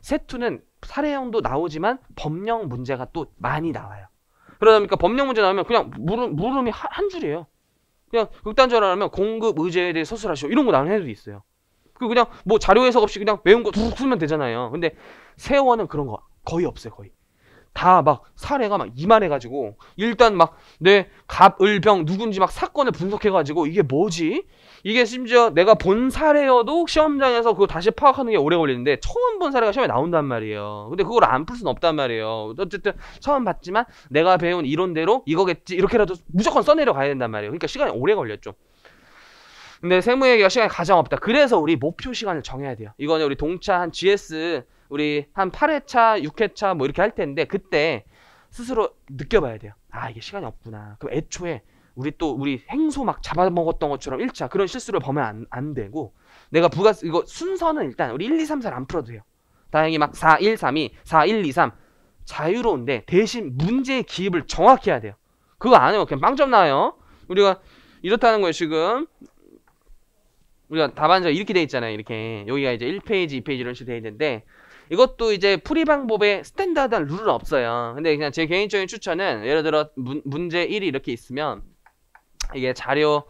[SPEAKER 1] 세2는 사례형도 나오지만 법령 문제가 또 많이 나와요. 그러다 보니까 법령 문제 나오면 그냥 물음이 한 줄이에요. 그냥 극단적으로 하면 공급 의제에 대해 서술하시오. 이런 거 나오는 애들도 있어요. 그냥 뭐 자료 해석 없이 그냥 외운 거 툭 쓰면 되잖아요. 근데 세1은 그런 거 거의 없어요. 거의. 다 막 사례가 막 이만해가지고 일단 막 내 갑, 을, 병 누군지 막 사건을 분석해가지고 이게 뭐지? 이게 심지어 내가 본 사례여도 시험장에서 그거 다시 파악하는 게 오래 걸리는데 처음 본 사례가 시험에 나온단 말이에요. 근데 그걸 안 풀 수는 없단 말이에요. 어쨌든 처음 봤지만 내가 배운 이론대로 이거겠지 이렇게라도 무조건 써내려 가야 된단 말이에요. 그러니까 시간이 오래 걸렸죠. 근데 세무회계가 시간이 가장 없다. 그래서 우리 목표 시간을 정해야 돼요. 이거는 우리 동차 한 GS 우리 한 8회차, 6회차 뭐 이렇게 할 텐데 그때 스스로 느껴봐야 돼요. 아 이게 시간이 없구나. 그럼 애초에 우리 행소 막 잡아먹었던 것처럼 1차 그런 실수를 범하면 안 되고 내가 이거 순서는 일단 우리 1, 2, 3, 4를 안 풀어도 돼요. 다행히 막 4, 1, 3, 2, 4, 1, 2, 3 자유로운데 대신 문제의 기입을 정확히 해야 돼요. 그거 안 해요. 그냥 빵점 나와요. 우리가 이렇다는 거예요. 지금 우리가 답안지가 이렇게 돼 있잖아요. 이렇게 여기가 이제 1페이지, 2페이지 이런 식으로 돼 있는데 이것도 이제 풀이 방법에 스탠다드한 룰은 없어요. 근데 그냥 제 개인적인 추천은 예를 들어 문제 1이 이렇게 있으면 이게 자료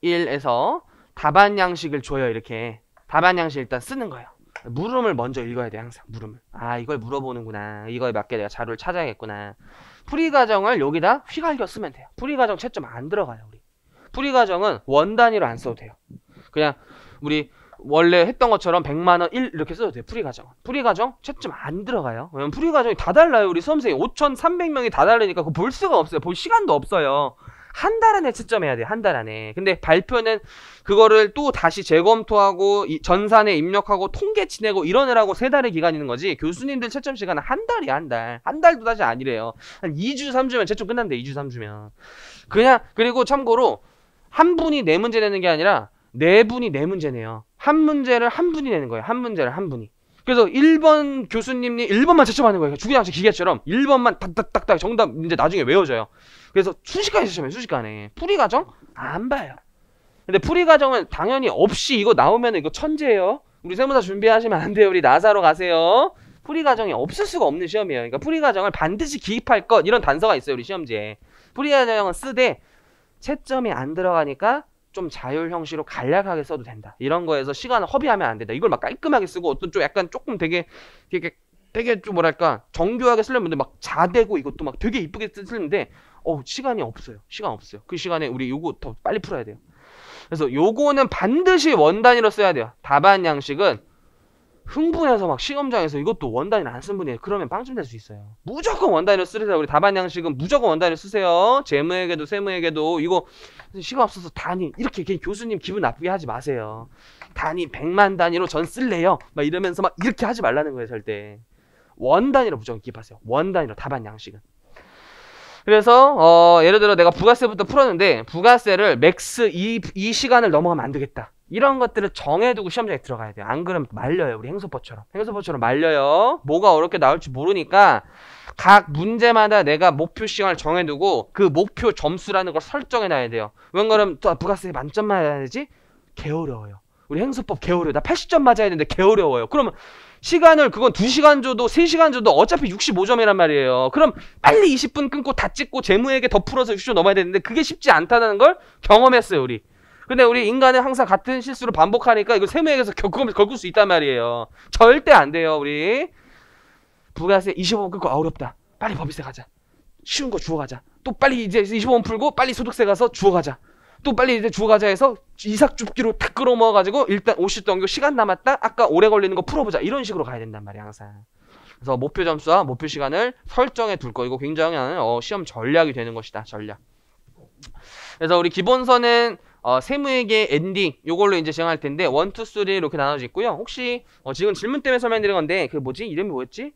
[SPEAKER 1] 1에서 답안 양식을 줘요. 이렇게 답안 양식 일단 쓰는 거예요. 물음을 먼저 읽어야 돼. 항상 물음을. 아 이걸 물어보는구나. 이거에 맞게 내가 자료를 찾아야겠구나. 풀이 과정을 여기다 휘갈겨 쓰면 돼요. 풀이 과정 채점 안 들어가요. 우리 풀이 과정은 원 단위로 안 써도 돼요. 그냥 우리 원래 했던 것처럼 100만원 1 이렇게 써도 돼요. 풀이 과정. 풀이 과정 채점 안 들어가요. 왜냐면 풀이 과정이 다 달라요. 우리 수험생이 5,300명이 다 다르니까 그거 볼 수가 없어요. 볼 시간도 없어요. 한 달 안에 채점해야 돼요. 한 달 안에. 근데 발표는 그거를 또 다시 재검토하고 전산에 입력하고 통계 치내고 이러느라고 3달의 기간이 있는 거지. 교수님들 채점 시간은 한 달이야. 한 달. 한 달도 다시 아니래요. 한 2주 3주면 채점 끝난대. 2주 3주면. 그냥 그리고 참고로 한 분이 4문제 내는 게 아니라 4분이 4문제 내요. 한 문제를 한 분이 내는 거예요. 한 문제를 한 분이. 그래서 1번 교수님이 1번만 채점하는 거예요. 주구장창 기계처럼 1번만 딱딱딱딱 정답 이제 나중에 외워져요. 그래서 순식간에 채점해요. 순식간에. 풀이 과정 안 봐요. 근데 풀이 과정은 당연히 없이 이거 나오면 이거 천재예요. 우리 세무사 준비하시면 안 돼요. 우리 나사로 가세요. 풀이 과정이 없을 수가 없는 시험이에요. 그러니까 풀이 과정을 반드시 기입할 것 이런 단서가 있어요. 우리 시험지에. 풀이 과정은 쓰되 채점이 안 들어가니까 좀 자율 형식으로 간략하게 써도 된다. 이런 거에서 시간을 허비하면 안 된다. 이걸 막 깔끔하게 쓰고 어떤 좀 약간 조금 되게 좀 뭐랄까 정교하게 쓰려면 막 자대고 이것도 막 되게 이쁘게 쓰는데 시간이 없어요. 시간 없어요. 그 시간에 우리 요거 더 빨리 풀어야 돼요. 그래서 요거는 반드시 원 단위로 써야 돼요. 답안 양식은 흥분해서 막 시험장에서 이것도 원 단위를 안 쓴 분이 그러면 빵점 될 수 있어요. 무조건 원 단위로 쓰세요. 우리 답안 양식은 무조건 원 단위로 쓰세요. 재무에게도 세무에게도 이거 시간 없어서 단위 이렇게 교수님 기분 나쁘게 하지 마세요. 단위 100만 단위로 전 쓸래요. 막 이러면서 막 이렇게 하지 말라는 거예요. 절대. 원 단위로 무조건 기입하세요. 원 단위로 답안 양식은. 그래서 예를 들어 내가 부가세부터 풀었는데 부가세를 맥스 이 시간을 넘어가면 안 되겠다. 이런 것들을 정해두고 시험장에 들어가야 돼요. 안 그러면 말려요. 우리 행소법처럼 말려요. 뭐가 어렵게 나올지 모르니까 각 문제마다 내가 목표 시간을 정해두고 그 목표 점수라는 걸 설정해놔야 돼요. 왜 그러면 또 부가세 만점 맞아야 되지? 개어려워요. 우리 행소법 개어려워요. 나 80점 맞아야 되는데 개어려워요. 그러면 시간을 그건 2시간 줘도 3시간 줘도 어차피 65점이란 말이에요. 그럼 빨리 20분 끊고 다 찍고 재무에게 더 풀어서 60점 넘어야 되는데 그게 쉽지 않다는 걸 경험했어요, 우리. 근데 우리 인간은 항상 같은 실수를 반복하니까 이거 세무에게서 겪을 수 있단 말이에요. 절대 안 돼요, 우리. 부가세 25분 끊고 어렵다. 빨리 법인세 가자. 쉬운 거 주워 가자. 또 빨리 이제 25분 풀고 빨리 소득세 가서 주워 가자. 또 빨리 이제 주워 가자 해서 이삭 줍기로 탁 끌어모아가지고 일단 50 넘기고 시간 남았다? 아까 오래 걸리는 거 풀어보자. 이런 식으로 가야 된단 말이야, 항상. 그래서 목표 점수와 목표 시간을 설정해 둘 거. 이거 굉장히 시험 전략이 되는 것이다, 전략. 그래서 우리 기본서는 세무회계 엔딩 요걸로 이제 진행할 텐데 1, 2, 3 이렇게 나눠져 있고요. 혹시 지금 질문 때문에 설명드린 건데 그 뭐지? 이름이 뭐였지?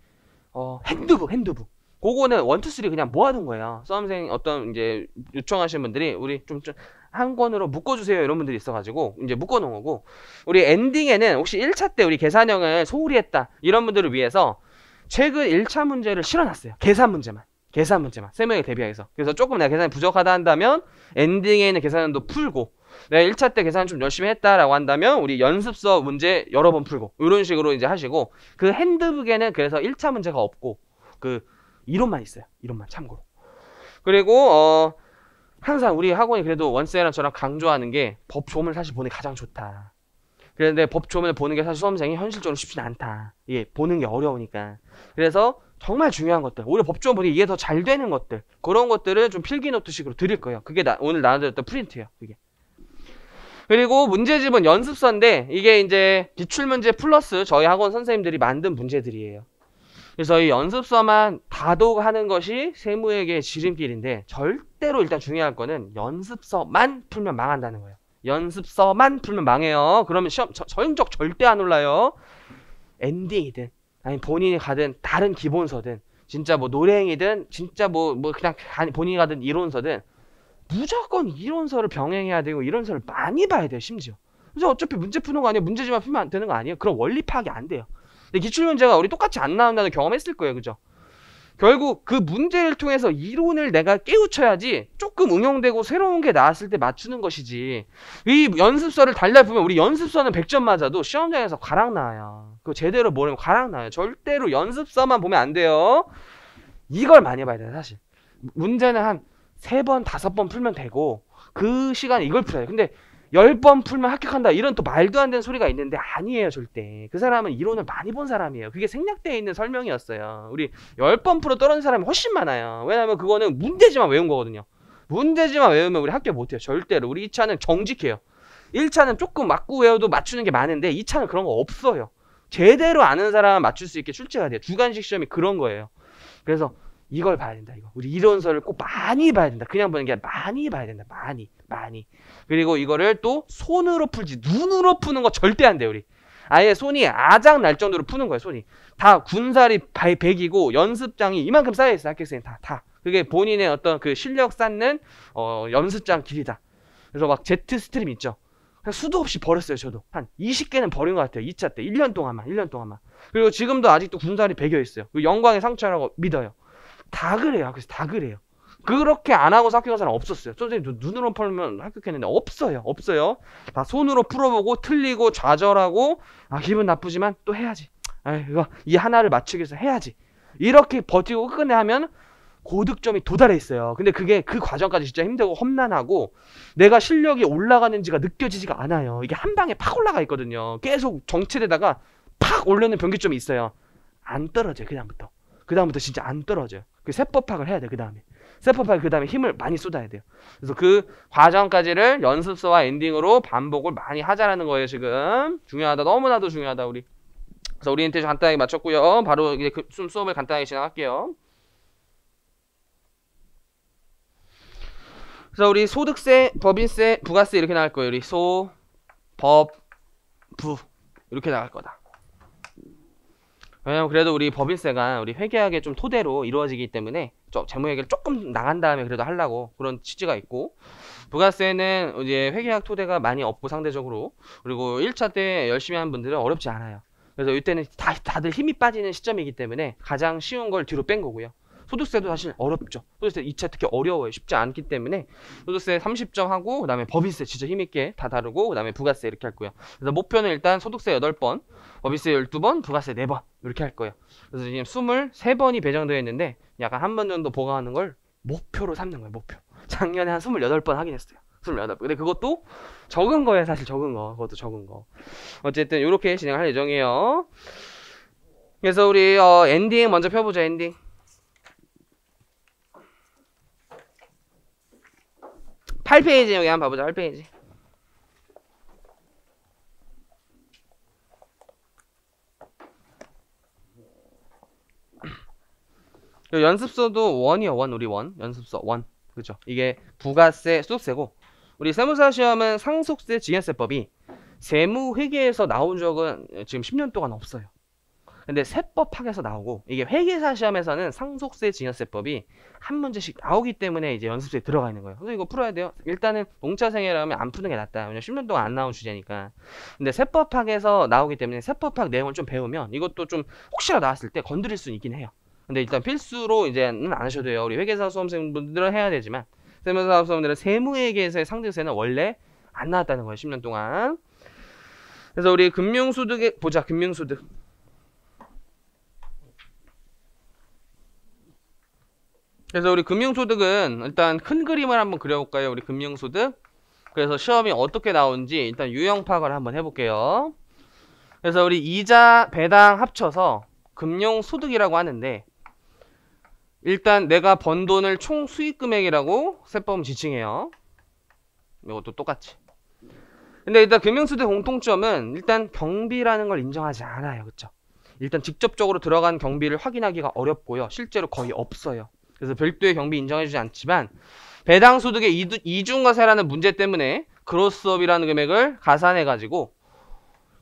[SPEAKER 1] 핸드북. 그거는 1, 2, 3 그냥 모아둔 거예요. 수험생 어떤 이제 요청하시는 분들이 우리 좀 한 권으로 묶어주세요 이런 분들이 있어가지고 이제 묶어놓은 거고, 우리 엔딩에는 혹시 1차 때 우리 계산형을 소홀히 했다 이런 분들을 위해서 최근 1차 문제를 실어놨어요. 계산 문제만 세무에 대비해서. 그래서 조금 내가 계산이 부족하다 한다면 엔딩에 있는 계산도 풀고, 내가 1차 때 계산 좀 열심히 했다라고 한다면 우리 연습서 문제 여러 번 풀고 이런 식으로 이제 하시고, 그 핸드북에는 그래서 1차 문제가 없고 그 이론만 있어요. 이론만 참고로. 그리고 항상 우리 학원이 그래도 원쌤이랑 저랑 강조하는 게 법조문을 사실 보는 게 가장 좋다. 그런데 법조문을 보는 게 사실 수험생이 현실적으로 쉽지는 않다. 이게 보는 게 어려우니까. 그래서 정말 중요한 것들, 오히려 법조문 보니 이게 더 잘 되는 것들, 그런 것들을 좀 필기노트식으로 드릴 거예요. 그게 오늘 나눠드렸던 프린트예요. 그게. 그리고 문제집은 연습서인데 이게 이제 기출문제 플러스 저희 학원 선생님들이 만든 문제들이에요. 그래서 이 연습서만 다독하는 것이 세무회계의 지름길인데, 절대로 일단 중요한 거는 연습서만 풀면 망한다는 거예요. 연습서만 풀면 망해요. 그러면 시험 성적 절대 안 올라요. 엔딩이든 아니 본인이 가든 다른 기본서든 진짜 뭐 노랭이든 진짜 뭐 그냥 본인이 가든 이론서든 무조건 이론서를 병행해야 되고 이론서를 많이 봐야 돼요. 심지어. 그래서 어차피 문제 푸는 거 아니에요. 문제지만 풀면 안 되는 거 아니에요. 그럼 원리 파악이 안 돼요. 근데 기출문제가 우리 똑같이 안 나온다는 경험했을 거예요. 그죠? 결국 그 문제를 통해서 이론을 내가 깨우쳐야지 조금 응용되고 새로운 게 나왔을 때 맞추는 것이지, 이 연습서를 달달 보면 우리 연습서는 100점 맞아도 시험장에서 가락 나와요. 그거 제대로 모르면 가락 나와요. 절대로 연습서만 보면 안 돼요. 이걸 많이 봐야 돼요. 사실 문제는 한 3번 5번 풀면 되고 그 시간에 이걸 풀어야 돼요. 근데 10번 풀면 합격한다 이런 또 말도 안 되는 소리가 있는데 아니에요. 절대. 그 사람은 이론을 많이 본 사람이에요. 그게 생략되어 있는 설명이었어요. 우리 10번 풀어 떨어진 사람이 훨씬 많아요. 왜냐면 그거는 문제지만 외운 거거든요. 문제지만 외우면 우리 합격 못해요. 절대로. 우리 2차는 정직해요. 1차는 조금 맞고 외워도 맞추는 게 많은데 2차는 그런 거 없어요. 제대로 아는 사람은 맞출 수 있게 출제가 돼요. 주관식 시험이 그런 거예요. 그래서 이걸 봐야 된다. 이거 우리 이론서를 꼭 많이 봐야 된다. 그냥 보는 게 아니라 많이 봐야 된다. 많이. 그리고 이거를 또 손으로 풀지 눈으로 푸는 거 절대 안 돼요. 우리 아예 손이 아작 날 정도로 푸는 거예요. 손이 다 군살이 100이고 연습장이 이만큼 쌓여있어요. 합격생이 다 그게 본인의 어떤 그 실력 쌓는 연습장 길이다. 그래서 막 제트 스트림 있죠. 수도 없이 버렸어요. 저도 한 20개는 버린 것 같아요. 2차 때 1년 동안만. 그리고 지금도 아직도 군살이 배겨 있어요. 영광의 상처라고 믿어요. 다 그래요. 그래서 다 그래요. 그렇게 안 하고 합격한 사람 없었어요. 선생님 눈으로 풀면 합격했는데 없어요. 다 손으로 풀어보고 틀리고 좌절하고 기분 나쁘지만 또 해야지. 이거 이 하나를 맞추기 위해서 해야지. 이렇게 버티고 끝내 하면 고득점이 도달해 있어요. 근데 그게 그 과정까지 진짜 힘들고 험난하고 내가 실력이 올라가는지가 느껴지지가 않아요. 이게 한 방에 팍 올라가 있거든요. 계속 정체되다가 팍 올려는 변기점이 있어요. 안 떨어져요. 그다음부터 진짜 안 떨어져요. 그 세법 파악을 해야 돼. 세법 파악 그 다음에 힘을 많이 쏟아야 돼요. 그래서 그 과정까지를 연습서와 엔딩으로 반복을 많이 하자라는 거예요. 지금 중요하다. 너무나도 중요하다. 우리. 그래서 오리엔테이션 간단하게 마쳤고요. 바로 이제 수업을 간단하게 진행할게요. 그래서 우리 소득세, 법인세, 부가세 이렇게 나갈 거예요. 우리 법, 부 이렇게 나갈 거다. 왜냐면 그래도 우리 법인세가 우리 회계학의 좀 토대로 이루어지기 때문에 재무회계를 조금 나간 다음에 그래도 하려고 그런 취지가 있고, 부가세는 이제 회계학 토대가 많이 없고 상대적으로, 그리고 1차 때 열심히 하는 분들은 어렵지 않아요. 그래서 이때는 다들 힘이 빠지는 시점이기 때문에 가장 쉬운 걸 뒤로 뺀 거고요. 소득세도 사실 어렵죠. 소득세 2차 특히 어려워요. 쉽지 않기 때문에 소득세 30점 하고, 그 다음에 법인세 진짜 힘있게 다 다루고, 그 다음에 부가세 이렇게 할 거예요. 그래서 목표는 일단 소득세 8번, 법인세 12번, 부가세 4번 이렇게 할 거예요. 그래서 지금 23번이 배정되어 있는데 약간 한 번 정도 보강하는 걸 목표로 삼는 거예요. 목표. 작년에 한 28번 하긴 했어요. 28번. 근데 그것도 적은 거예요. 사실 적은 거. 그것도 적은 거. 어쨌든 이렇게 진행할 예정이에요. 그래서 우리 엔딩 먼저 펴보자. 엔딩. 8페이지 여기 한번 봐보자. 8페이지. 연습서도 원이요. 원. 우리 원. 연습서 원. 그죠? 이게 부가세, 소득세고, 우리 세무사 시험은 상속세 증여세법이 세무회계에서 나온 적은 지금 10년 동안 없어요. 근데 세법학에서 나오고, 이게 회계사 시험에서는 상속세 증여세법이 한 문제씩 나오기 때문에 이제 연습소에 들어가 있는 거예요. 그래서 이거 풀어야 돼요. 일단은 농차생이라면 안 푸는 게 낫다. 왜냐면 10년 동안 안 나온 주제니까. 근데 세법학에서 나오기 때문에 세법학 내용을 좀 배우면 이것도 좀 혹시나 나왔을 때 건드릴 수는 있긴 해요. 근데 일단 필수로 이제는 안 하셔도 돼요. 우리 회계사 수험생분들은 해야 되지만, 세무사 수험생들은 세무회계에서의 상득세는 원래 안 나왔다는 거예요. 10년 동안. 그래서 우리 금융소득에 보자. 금융소득. 그래서 우리 금융소득은 일단 큰 그림을 한번 그려볼까요? 우리 금융소득. 그래서 시험이 어떻게 나오는지 일단 유형 파악을 한번 해볼게요. 그래서 우리 이자, 배당 합쳐서 금융소득이라고 하는데, 일단 내가 번 돈을 총 수익금액이라고 세법은 지칭해요. 이것도 똑같이. 근데 일단 금융소득 공통점은 일단 경비라는 걸 인정하지 않아요. 그쵸? 일단 직접적으로 들어간 경비를 확인하기가 어렵고요. 실제로 거의 없어요. 그래서 별도의 경비 인정해주지 않지만, 배당소득의 이중과세라는 문제 때문에 그로스업이라는 금액을 가산해가지고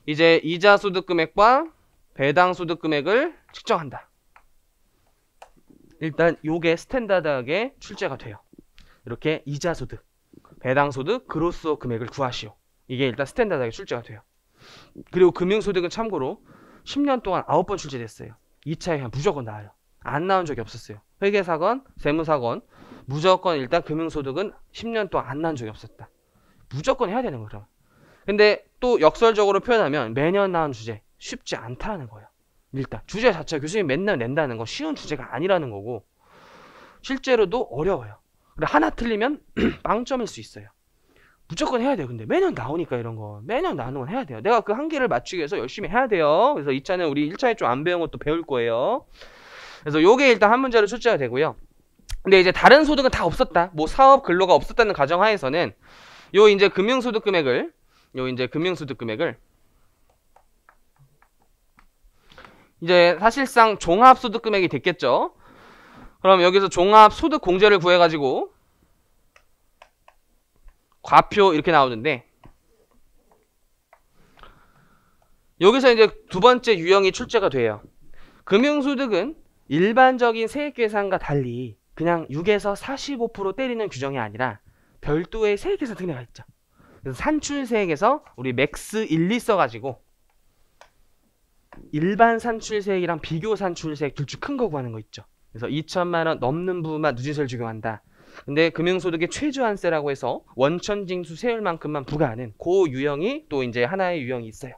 [SPEAKER 1] 이제 이자소득 금액과 배당소득 금액을 측정한다. 일단 요게 스탠다드하게 출제가 돼요. 이렇게 이자소득, 배당소득, 그로스업 금액을 구하시오. 이게 일단 스탠다드하게 출제가 돼요. 그리고 금융소득은 참고로 10년 동안 9번 출제됐어요. 2차에 그냥 무조건 나와요. 안 나온 적이 없었어요. 회계사건, 세무사건 무조건 일단 금융소득은 10년 동안 안 나온 적이 없었다. 무조건 해야 되는 거죠. 근데 또 역설적으로 표현하면 매년 나온 주제 쉽지 않다는 거예요. 일단 주제 자체가 교수님이 맨날 낸다는 건 쉬운 주제가 아니라는 거고, 실제로도 어려워요. 그래 하나 틀리면 빵점일 수 있어요. 무조건 해야 돼요. 근데 매년 나오니까 이런 거 매년 나오는 건 해야 돼요. 내가 그 한계를 맞추기 위해서 열심히 해야 돼요. 그래서 2차는 우리 1차에 좀 안 배운 것도 배울 거예요. 그래서 요게 일단 한 문제로 출제가 되고요. 근데 이제 다른 소득은 다 없었다. 뭐 사업 근로가 없었다는 가정하에서는 요 이제 금융소득 금액을 이제 사실상 종합소득 금액이 됐겠죠. 그럼 여기서 종합소득공제를 구해가지고 과표 이렇게 나오는데, 여기서 이제 두 번째 유형이 출제가 돼요. 금융소득은 일반적인 세액계산과 달리 그냥 6에서 45% 때리는 규정이 아니라 별도의 세액계산 특례가 있죠. 그래서 산출세액에서 우리 맥스 1, 2 써가지고 일반 산출세액이랑 비교 산출세액 둘 중 큰 거 구하는 거 있죠. 그래서 2천만원 넘는 부분만 누진세를 적용한다. 근데 금융소득의 최저한세라고 해서 원천징수 세율만큼만 부과하는 그 유형이 또 이제 하나의 유형이 있어요.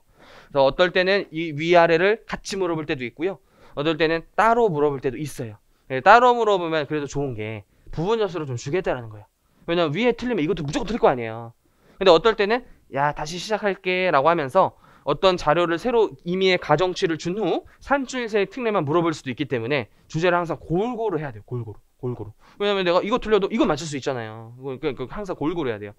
[SPEAKER 1] 그래서 어떨 때는 이 위아래를 같이 물어볼 때도 있고요. 어떨 때는 따로 물어볼 때도 있어요. 따로 물어보면 그래도 좋은 게 부분 점수를 좀 주겠다라는 거예요. 왜냐면 위에 틀리면 이것도 무조건 틀릴 거 아니에요. 근데 어떨 때는 야 다시 시작할게 라고 하면서 어떤 자료를 새로 임의의 가정치를 준 후 산출세액 특례만 물어볼 수도 있기 때문에 주제를 항상 골고루 해야 돼요. 골고루. 왜냐면 내가 이거 틀려도 이거 맞출 수 있잖아요. 그러니까 항상 골고루 해야 돼요.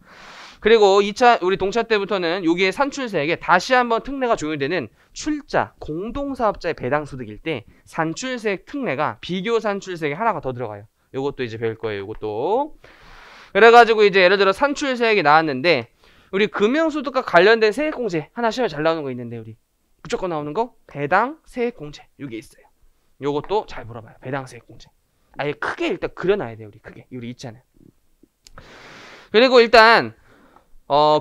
[SPEAKER 1] 그리고 2차 우리 동차 때부터는 여기에 산출세액에 다시 한번 특례가 적용되는 출자, 공동사업자의 배당소득일 때 산출세액 특례가 비교 산출세액에 하나가 더 들어가요. 요것도 이제 배울 거예요. 요것도. 그래가지고 이제 예를 들어 산출세액이 나왔는데 우리 금융소득과 관련된 세액공제 하나 시험에 잘 나오는 거 있는데 우리 무조건 나오는 거 배당 세액공제 이게 있어요. 요것도 잘 물어봐요. 배당 세액공제. 아예 크게 일단 그려놔야 돼요. 우리 크게. 우리 있잖아요. 그리고 일단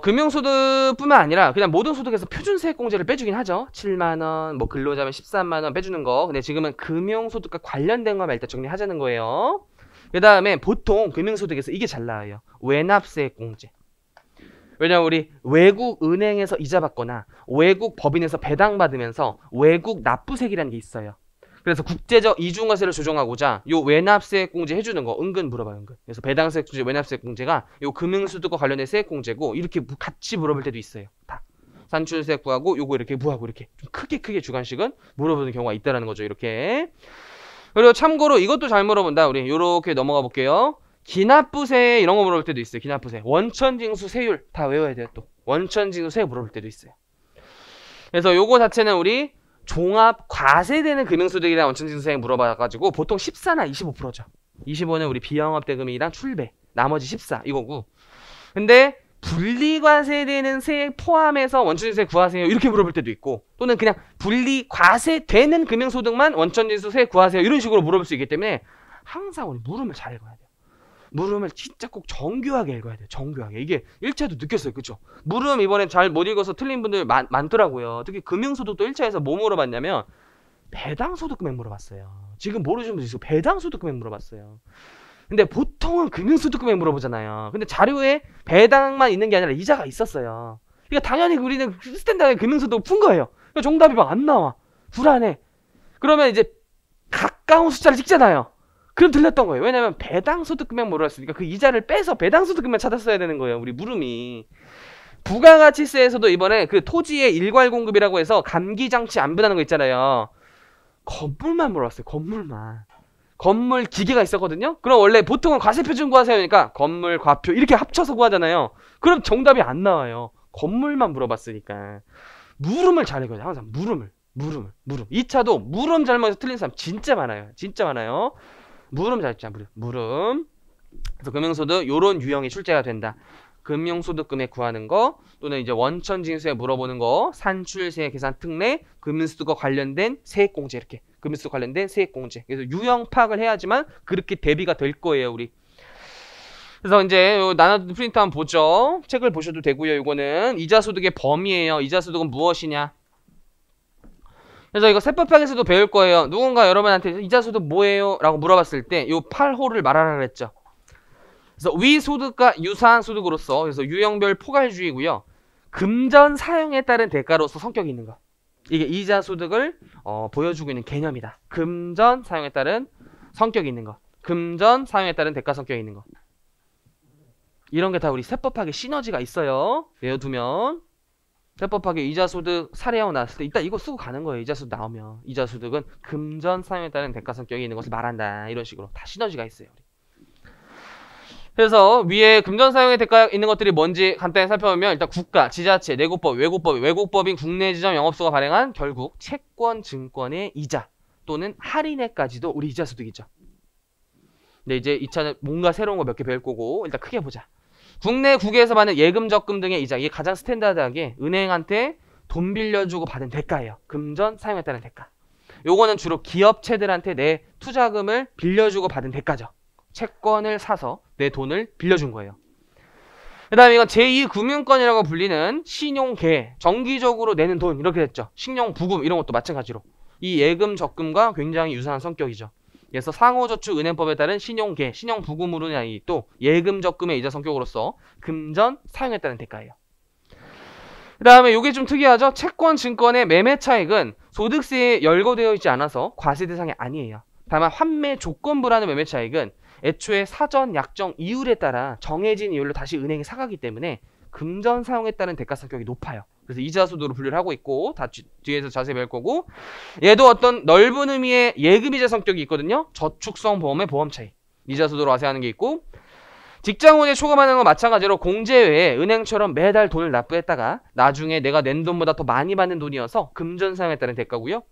[SPEAKER 1] 금융소득뿐만 아니라 그냥 모든 소득에서 표준세액공제를 빼주긴 하죠. 7만원, 뭐 근로자면 13만원 빼주는 거. 근데 지금은 금융소득과 관련된 것만 일단 정리하자는 거예요. 그 다음에 보통 금융소득에서 이게 잘 나와요. 외납세액공제. 왜냐면 우리 외국 은행에서 이자 받거나 외국 법인에서 배당받으면서 외국 납부세액이라는 게 있어요. 그래서 국제적 이중과세를 조정하고자 요 외납세액공제 해주는 거 은근 물어봐요. 은근. 그래서 배당세액공제, 외납세액공제가 요 금융소득과 관련된 세액공제고 이렇게 같이 물어볼 때도 있어요. 다. 산출세액 구하고 요거 이렇게 구하고 이렇게 좀 크게 주관식은 물어보는 경우가 있다라는 거죠. 이렇게. 그리고 참고로 이것도 잘 물어본다. 우리 요렇게 넘어가 볼게요. 기납부세 이런 거 물어볼 때도 있어요. 기납부세. 원천징수 세율 다 외워야 돼요. 또 원천징수 세율 물어볼 때도 있어요. 그래서 요거 자체는 우리 종합 과세되는 금융소득이랑 원천징수세액 물어봐가지고 보통 14나 25%죠. 25는 우리 비영업대금이랑 출배, 나머지 14 이거고. 근데 분리과세되는 세액 포함해서 원천징수세액 구하세요 이렇게 물어볼 때도 있고, 또는 그냥 분리과세되는 금융소득만 원천징수세액 구하세요 이런 식으로 물어볼 수 있기 때문에 항상 우리 물음을 잘 읽어야 돼요. 물음을 진짜 꼭 정교하게 읽어야 돼요. 정교하게. 이게 1차에도 느꼈어요. 그쵸? 물음 이번에 잘 못 읽어서 틀린 분들 많더라고요. 특히 금융소득도 1차에서 뭐 물어봤냐면 배당소득 금액 물어봤어요. 지금 모르시는 분들 있어요. 배당소득 금액 물어봤어요. 근데 보통은 금융소득 금액 물어보잖아요. 근데 자료에 배당만 있는 게 아니라 이자가 있었어요. 그러니까 당연히 우리는 스탠다드 금융소득을 푼 거예요. 그러니까 정답이 막 안 나와. 불안해. 그러면 이제 가까운 숫자를 찍잖아요. 그럼 들렸던 거예요. 왜냐면 배당소득금액 물어봤으니까 그 이자를 빼서 배당소득금액 찾았어야 되는 거예요. 우리 물음이. 부가가치세에서도 이번에 그 토지의 일괄공급이라고 해서 감기장치 안분하는 거 있잖아요. 건물만 물어봤어요. 건물만. 건물 기계가 있었거든요. 그럼 원래 보통은 과세표준 구하세요니까 건물, 과표 이렇게 합쳐서 구하잖아요. 그럼 정답이 안 나와요. 건물만 물어봤으니까. 물음을 잘 읽어야 돼요. 항상 물음. 2차도 물음 잘못해서 틀린 사람 진짜 많아요. 진짜 많아요. 물음 잘 읽자. 물음. 그래서 금융소득 요런 유형이 출제가 된다. 금융소득 금액 구하는 거, 또는 이제 원천징수에 물어보는 거, 산출세 계산 특례, 금융소득과 관련된 세액공제 이렇게. 금융소득 관련된 세액공제. 그래서 유형 파악을 해야지만 그렇게 대비가 될 거예요, 우리. 그래서 이제 요 나눠 프린트 한번 보죠. 책을 보셔도 되고요. 요거는 이자소득의 범위예요. 이자소득은 무엇이냐? 그래서 이거 세법학에서도 배울 거예요. 누군가 여러분한테 이자소득 뭐예요? 라고 물어봤을 때 요 8호를 말하라 그랬죠. 그래서 위소득과 유사한 소득으로서, 그래서 유형별 포괄주의고요. 금전 사용에 따른 대가로서 성격이 있는 거. 이게 이자소득을 보여주고 있는 개념이다. 금전 사용에 따른 성격이 있는 거. 금전 사용에 따른 대가 성격이 있는 거. 이런 게 다 우리 세법학의 시너지가 있어요. 외워두면. 세법학의 이자소득 사례하고 나왔을 때 이따 이거 쓰고 가는 거예요. 이자소득 나오면. 이자소득은 금전 사용에 따른 대가 성격이 있는 것을 말한다. 이런 식으로 다 시너지가 있어요. 그래서 위에 금전 사용에 대가 있는 것들이 뭔지 간단히 살펴보면, 일단 국가, 지자체, 내국법, 외국법인 국내 지정 영업소가 발행한 결국 채권, 증권의 이자 또는 할인액까지도 우리 이자소득이죠. 근데 이제 2차는 뭔가 새로운 거 몇 개 배울 거고, 일단 크게 보자. 국내 국외에서 받는 예금, 적금 등의 이자, 이게 가장 스탠다드하게 은행한테 돈 빌려주고 받은 대가예요. 금전 사용에 따른 대가. 요거는 주로 기업체들한테 내 투자금을 빌려주고 받은 대가죠. 채권을 사서 내 돈을 빌려준 거예요. 그 다음에 이건 제2금융권이라고 불리는 신용계, 정기적으로 내는 돈 이렇게 됐죠. 신용부금 이런 것도 마찬가지로 이 예금, 적금과 굉장히 유사한 성격이죠. 그래서 상호저축은행법에 따른 신용계, 신용부금으로 인한 또 예금, 적금의 이자 성격으로서 금전 사용에 따른 대가예요. 그 다음에 이게 좀 특이하죠. 채권, 증권의 매매 차익은 소득세에 열거되어 있지 않아서 과세 대상이 아니에요. 다만 환매 조건부라는 매매 차익은 애초에 사전 약정 이율에 따라 정해진 이율로 다시 은행이 사가기 때문에 금전 사용에 따른 대가 성격이 높아요. 그래서 이자소득으로 분류를 하고 있고, 다 뒤에서 자세히 배울 거고, 얘도 어떤 넓은 의미의 예금이자 성격이 있거든요. 저축성 보험의 보험 차익, 이자소득으로 과세하는 게 있고, 직장운에 초과하는 건 마찬가지로 공제 외에 은행처럼 매달 돈을 납부했다가 나중에 내가 낸 돈보다 더 많이 받는 돈이어서 금전 사용에 따른 대가고요.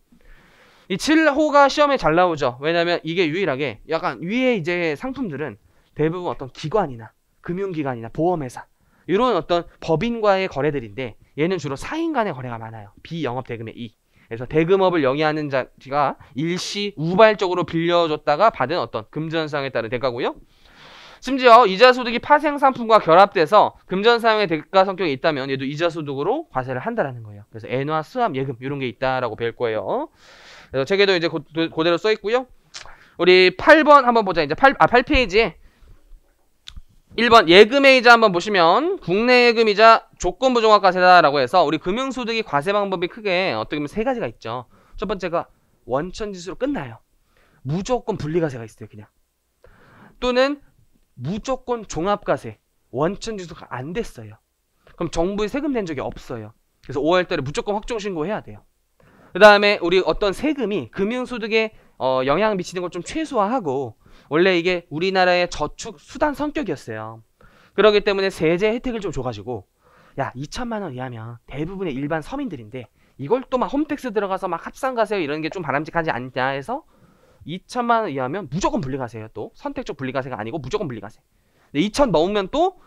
[SPEAKER 1] 이 7호가 시험에 잘 나오죠. 왜냐면 이게 유일하게 약간 위에 이제 상품들은 대부분 어떤 기관이나 금융기관이나 보험회사 이런 어떤 법인과의 거래들인데, 얘는 주로 사인 간의 거래가 많아요. 비영업 대금의 이. 그래서 대금업을 영위하는 자가 일시 우발적으로 빌려줬다가 받은 어떤 금전사항에 따른 대가고요. 심지어 이자소득이 파생상품과 결합돼서 금전사용의 대가 성격이 있다면 얘도 이자소득으로 과세를 한다라는 거예요. 그래서 엔화, 수합, 예금 이런 게 있다라고 배울 거예요. 그래서 책에도 이제 그대로 써 있고요. 우리 8번 한번 보자. 이제 8페이지에 1번 예금의 이자 한번 보시면 국내 예금이자 조건부 종합과세다라고 해서 우리 금융소득이 과세 방법이 크게 어떻게 보면 세 가지가 있죠. 첫 번째가 원천지수로 끝나요. 무조건 분리과세가 있어요. 그냥. 또는 무조건 종합과세, 원천지수가 안 됐어요. 그럼 정부에 세금 낸 적이 없어요. 그래서 5월달에 무조건 확정신고해야 돼요. 그 다음에 우리 어떤 세금이 금융소득에 영향을 미치는 걸 좀 최소화하고 원래 이게 우리나라의 저축 수단 성격이었어요. 그렇기 때문에 세제 혜택을 좀 줘가지고 야 2천만 원 이하면 대부분의 일반 서민들인데 이걸 또 막 홈택스 들어가서 막 합산과세 이런 게 좀 바람직하지 않냐 해서 2천만 원 이하면 무조건 분리과세예요. 또 선택적 분리과세가 아니고 무조건 분리과세. 근데 2천 넘으면 또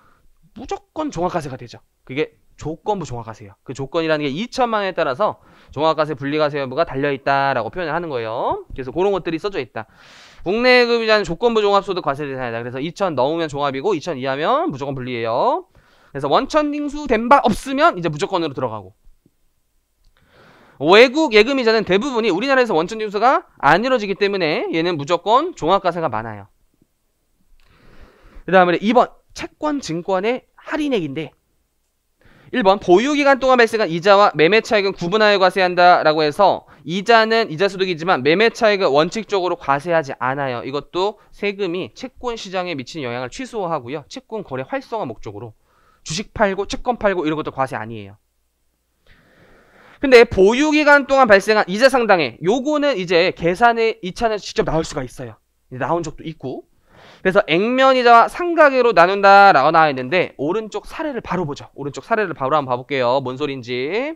[SPEAKER 1] 무조건 종합과세가 되죠. 그게 조건부 종합과세예요. 그 조건이라는 게 2천만 원에 따라서 종합과세, 분리과세 여부가 달려있다라고 표현을 하는 거예요. 그래서 그런 것들이 써져 있다. 국내 예금이자는 조건부 종합소득 과세 대상이다. 그래서 2천 넘으면 종합이고 2천 이하면 무조건 분리예요. 그래서 원천징수 된 바 없으면 이제 무조건으로 들어가고 외국 예금이자는 대부분이 우리나라에서 원천징수가 안 이루어지기 때문에 얘는 무조건 종합과세가 많아요. 그 다음에 2번 채권 증권의 할인액인데 1번 보유기간 동안 발생한 이자와 매매차익은 구분하여 과세한다 라고 해서 이자는 이자소득이지만 매매차익은 원칙적으로 과세하지 않아요. 이것도 세금이 채권시장에 미치는 영향을 취소하고요. 채권 거래 활성화 목적으로 주식 팔고 채권 팔고 이런 것도 과세 아니에요. 근데 보유기간 동안 발생한 이자 상당액 요거는 이제 계산의 이차는 직접 나올 수가 있어요. 나온 적도 있고 그래서 액면이자와 상각으로 나눈다 라고 나와 있는데 오른쪽 사례를 바로 보죠. 오른쪽 사례를 바로 한번 봐볼게요. 뭔 소린지.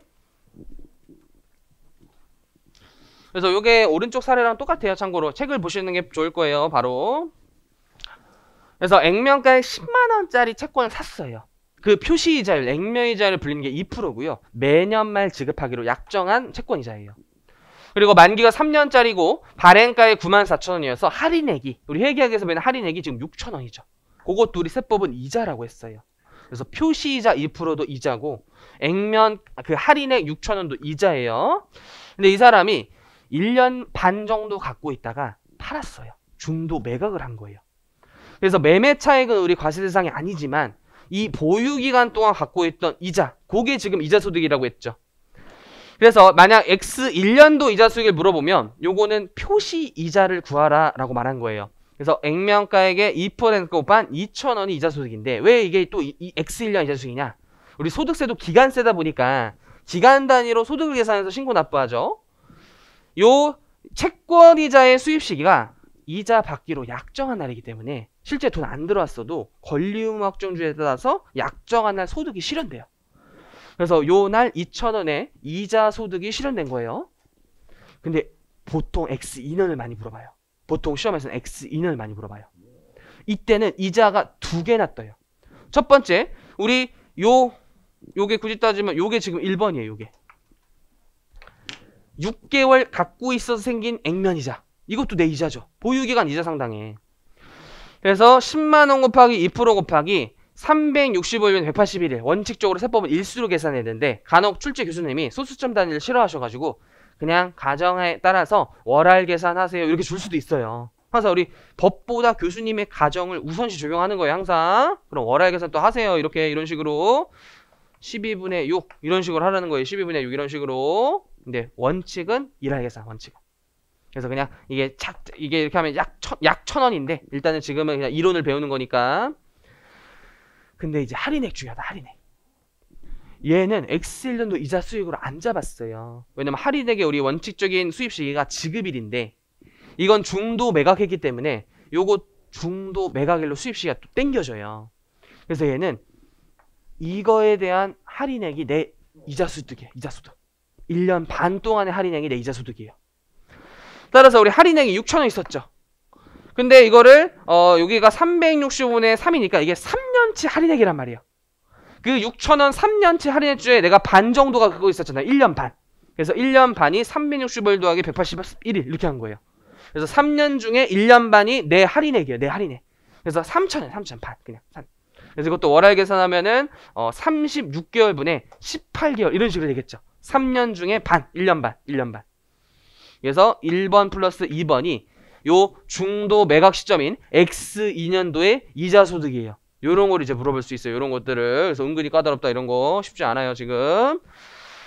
[SPEAKER 1] 그래서 요게 오른쪽 사례랑 똑같아요. 참고로 책을 보시는 게 좋을 거예요. 바로. 그래서 액면가액 10만원짜리 채권을 샀어요. 그 표시이자율, 액면이자를 불리는 게 2%고요. 매년 말 지급하기로 약정한 채권이자예요. 그리고 만기가 3년짜리고 발행가액 94,000원이어서 할인액이 우리 회계학에서 배우는 할인액이 지금 6,000원이죠. 그것도 우리 세법은 이자라고 했어요. 그래서 표시이자 2%도 이자고 액면 그 할인액 6,000원도 이자예요. 근데 이 사람이 1년 반 정도 갖고 있다가 팔았어요. 중도 매각을 한 거예요. 그래서 매매 차익은 우리 과세 대상이 아니지만 이 보유기간 동안 갖고 있던 이자, 그게 지금 이자소득이라고 했죠. 그래서 만약 X 1년도 이자 수익을 물어보면 요거는 표시 이자를 구하라 라고 말한 거예요. 그래서 액면가액의 2% 곱한 2,000원이 이자 소득인데 왜 이게 또 이 X 1년 이자 수익이냐? 우리 소득세도 기간세다 보니까 기간 단위로 소득을 계산해서 신고 납부하죠. 요 채권이자의 수입 시기가 이자 받기로 약정한 날이기 때문에 실제 돈 안 들어왔어도 권리의무 확정주의에 따라서 약정한 날 소득이 실현돼요. 그래서 요 날 2,000원에 이자 소득이 실현된 거예요. 근데 보통 X2년을 많이 물어봐요. 보통 시험에서는 X2년을 많이 물어봐요. 이때는 이자가 두 개나 떠요. 첫 번째, 우리 요게 굳이 따지면 요게 지금 1번이에요. 요게 6개월 갖고 있어서 생긴 액면이자. 이것도 내 이자죠. 보유기간 이자 상당해. 그래서 10만원 곱하기 2% 곱하기 365일면 181일 원칙적으로 세법은 일수로 계산해야 되는데 간혹 출제 교수님이 소수점 단위를 싫어하셔가지고 그냥 가정에 따라서 월할 계산하세요 이렇게 줄 수도 있어요. 항상 우리 법보다 교수님의 가정을 우선시 적용하는 거예요. 항상. 그럼 월할 계산 또 하세요. 이렇게 이런 식으로 12분의 6 이런 식으로 하라는 거예요. 12분의 6 이런 식으로. 근데 원칙은 일할 계산 원칙은. 그래서 그냥 이게 이렇게 하면 약 1,000원인데 일단은 지금은 그냥 이론을 배우는 거니까. 근데 이제 할인액 중요하다. 할인액. 얘는 X1년도 이자 수익으로 안 잡았어요. 왜냐면 할인액의 우리 원칙적인 수입 시기가 지급일인데 이건 중도 매각했기 때문에 요거 중도 매각일로 수입 시기가 또 땡겨져요. 그래서 얘는 이거에 대한 할인액이 내 이자 소득이에요. 이자 소득. 1년 반 동안의 할인액이 내 이자 소득이에요. 따라서 우리 할인액이 6,000원 있었죠. 근데 이거를 여기가 365분의 3이니까 이게 3년치 할인액이란 말이에요. 그 6,000원 3년치 할인해주에 내가 반 정도가 그거 있었잖아요. 1년 반. 그래서 1년 반이 365일 더하기 181일 이렇게 한 거예요. 그래서 3년 중에 1년 반이 내 할인액이에요. 내 할인액. 그래서 3,000원, 3,000원 반 그냥. 그래서 이것도 월할 계산하면은 36개월분에 18개월 이런 식으로 되겠죠. 3년 중에 반, 1년 반, 1년 반. 그래서 1번 플러스 2번이 요 중도 매각 시점인 X2년도의 이자 소득이에요. 요런 걸 이제 물어볼 수 있어요. 요런 것들을. 그래서 은근히 까다롭다 이런 거 쉽지 않아요, 지금.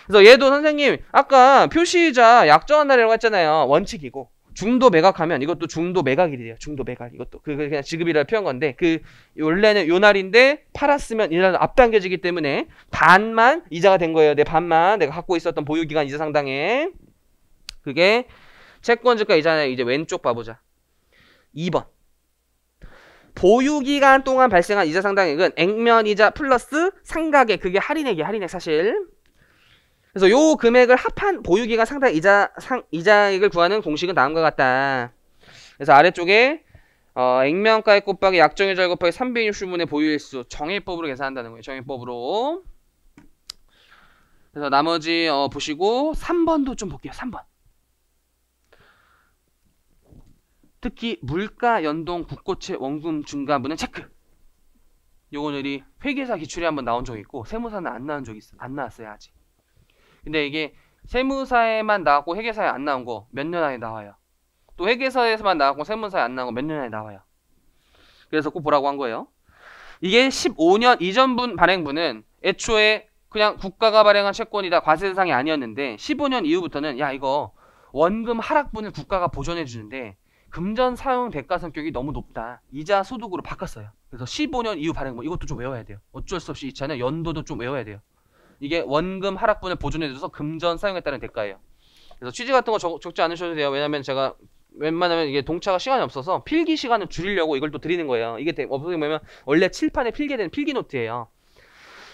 [SPEAKER 1] 그래서 얘도 선생님 아까 표시이자 약정한 날이라고 했잖아요. 원칙이고. 중도 매각하면 이것도 중도 매각일이에요. 중도 매각. 이것도 그냥 지급이라 표현 건데 그 원래는 요 날인데 팔았으면 이날 앞당겨지기 때문에 반만 이자가 된 거예요. 내 반만 내가 갖고 있었던 보유기간 이자 상당에. 그게 채권주가 이자는 이제 왼쪽 봐보자. 2번. 보유기간 동안 발생한 이자 상당액은 액면이자 플러스 상각액. 그게 할인액이야. 할인액 사실. 그래서 요 금액을 합한 보유기간 상당 이자액을 구하는 공식은 다음과 같다. 그래서 아래쪽에 액면가액 곱하기 약정이자 곱하기 360분의 보유일수 정의법으로 계산한다는 거예요. 정의법으로. 그래서 나머지 보시고 3번도 좀 볼게요. 3번. 특히 물가 연동 국고채 원금 중과분은 체크. 요거는 우리 회계사 기출에 한번 나온 적 있고 세무사는 안 나온 적 있어. 안 나왔어요 아직. 근데 이게 세무사에만 나왔고 회계사에 안 나온 거 몇 년 안에 나와요. 또 회계사에서만 나왔고 세무사에 안 나온 거 몇 년 안에 나와요. 그래서 꼭 보라고 한 거예요. 이게 15년 이전분 발행분은 애초에 그냥 국가가 발행한 채권이다 과세 대상이 아니었는데 15년 이후부터는 야 이거 원금 하락분을 국가가 보존해 주는데 금전 사용 대가 성격이 너무 높다. 이자 소득으로 바꿨어요. 그래서 15년 이후 발행분 이것도 좀 외워야 돼요. 어쩔 수 없이 이 차는 연도도 좀 외워야 돼요. 이게 원금 하락분을 보존해줘서 금전 사용에 따른 대가예요. 그래서 취지 같은 거 적지 않으셔도 돼요. 왜냐면 제가 웬만하면 이게 동차가 시간이 없어서 필기 시간을 줄이려고 이걸 또 드리는 거예요. 이게 어떻게 보면 원래 칠판에 필기되는 필기 노트예요.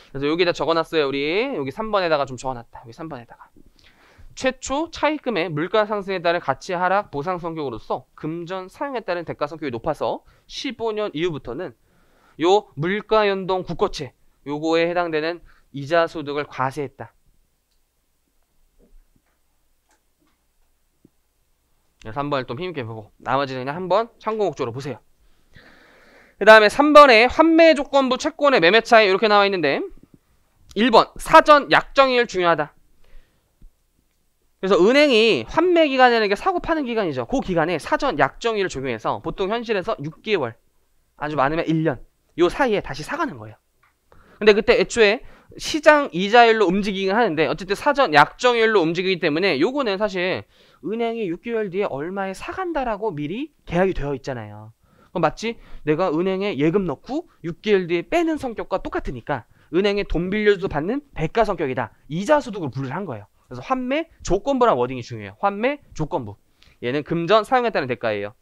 [SPEAKER 1] 그래서 여기다 적어놨어요. 우리 여기 3번에다가 좀 적어놨다. 여기 3번에다가 최초 차입금의 물가 상승에 따른 가치 하락 보상 성격으로서 금전 사용에 따른 대가 성격이 높아서 15년 이후부터는 요 물가 연동 국고채 요거에 해당되는 이자 소득을 과세했다. 3번을 좀 힘있게 보고 나머지는 그냥 한번 참고 목적으로 보세요. 그 다음에 3번에 환매 조건부 채권의 매매 차이 이렇게 나와 있는데 1번 사전 약정일 중요하다. 그래서 은행이 환매 기간이라는 게 사고 파는 기간이죠. 그 기간에 사전 약정일을 적용해서 보통 현실에서 6개월 아주 많으면 1년 요 사이에 다시 사가는 거예요. 근데 그때 애초에 시장 이자율로 움직이긴 하는데 어쨌든 사전 약정일로 움직이기 때문에 요거는 사실 은행이 6개월 뒤에 얼마에 사간다라고 미리 계약이 되어 있잖아요. 그럼 마치 내가 은행에 예금 넣고 6개월 뒤에 빼는 성격과 똑같으니까 은행에 돈 빌려줘도 받는 대가 성격이다. 이자 소득으로 분류를 한 거예요. 그래서 환매 조건부란 워딩이 중요해요. 환매 조건부. 얘는 금전 사용에 따른 대가예요.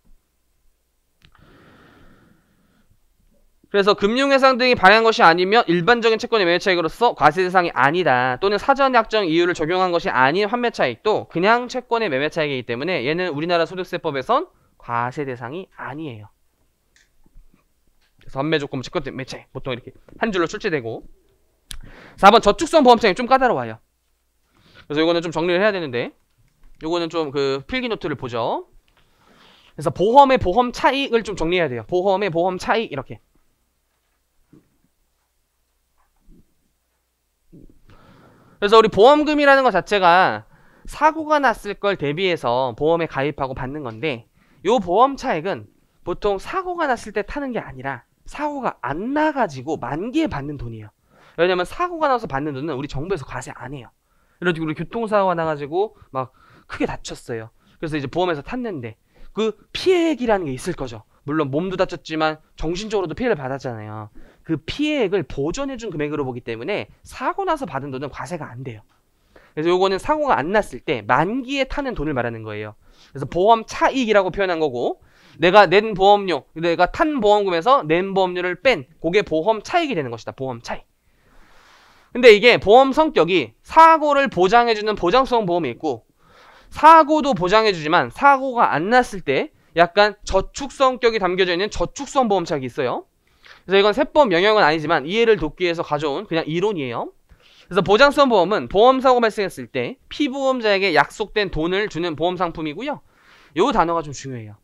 [SPEAKER 1] 그래서 금융회사 등이 발행한 것이 아니면 일반적인 채권의 매매 차익으로서 과세 대상이 아니다. 또는 사전 약정 이유를 적용한 것이 아닌 환매 차익도 그냥 채권의 매매 차익이기 때문에 얘는 우리나라 소득세법에선 과세 대상이 아니에요. 그래서 환매 조건부 채권 매매 차익 보통 이렇게 한 줄로 출제되고 4번 저축성 보험 차익 좀 까다로워요. 그래서 이거는 좀 정리를 해야 되는데 요거는 좀 그 필기 노트를 보죠. 그래서 보험의 보험 차익을 좀 정리해야 돼요. 보험의 보험 차익 이렇게. 그래서 우리 보험금이라는 것 자체가 사고가 났을 걸 대비해서 보험에 가입하고 받는 건데 요 보험 차익은 보통 사고가 났을 때 타는 게 아니라 사고가 안 나가지고 만기에 받는 돈이에요. 왜냐면 사고가 나서 받는 돈은 우리 정부에서 과세 안 해요. 예를 들어 우리 교통사고가 나가지고 막 크게 다쳤어요. 그래서 이제 보험에서 탔는데 그 피해액이라는 게 있을 거죠. 물론 몸도 다쳤지만 정신적으로도 피해를 받았잖아요. 그 피해액을 보존해준 금액으로 보기 때문에 사고 나서 받은 돈은 과세가 안 돼요. 그래서 요거는 사고가 안 났을 때 만기에 타는 돈을 말하는 거예요. 그래서 보험 차익이라고 표현한 거고 내가 낸 보험료, 내가 탄 보험금에서 낸 보험료를 뺀 그게 보험 차익이 되는 것이다. 보험 차익. 근데 이게 보험 성격이 사고를 보장해주는 보장성 보험이 있고 사고도 보장해주지만 사고가 안 났을 때 약간 저축 성격이 담겨져 있는 저축성 보험 차익이 있어요. 그래서 이건 세법 영역은 아니지만 이해를 돕기 위해서 가져온 그냥 이론이에요. 그래서 보장성 보험은 보험사고 발생했을 때 피보험자에게 약속된 돈을 주는 보험 상품이고요. 요 단어가 좀 중요해요.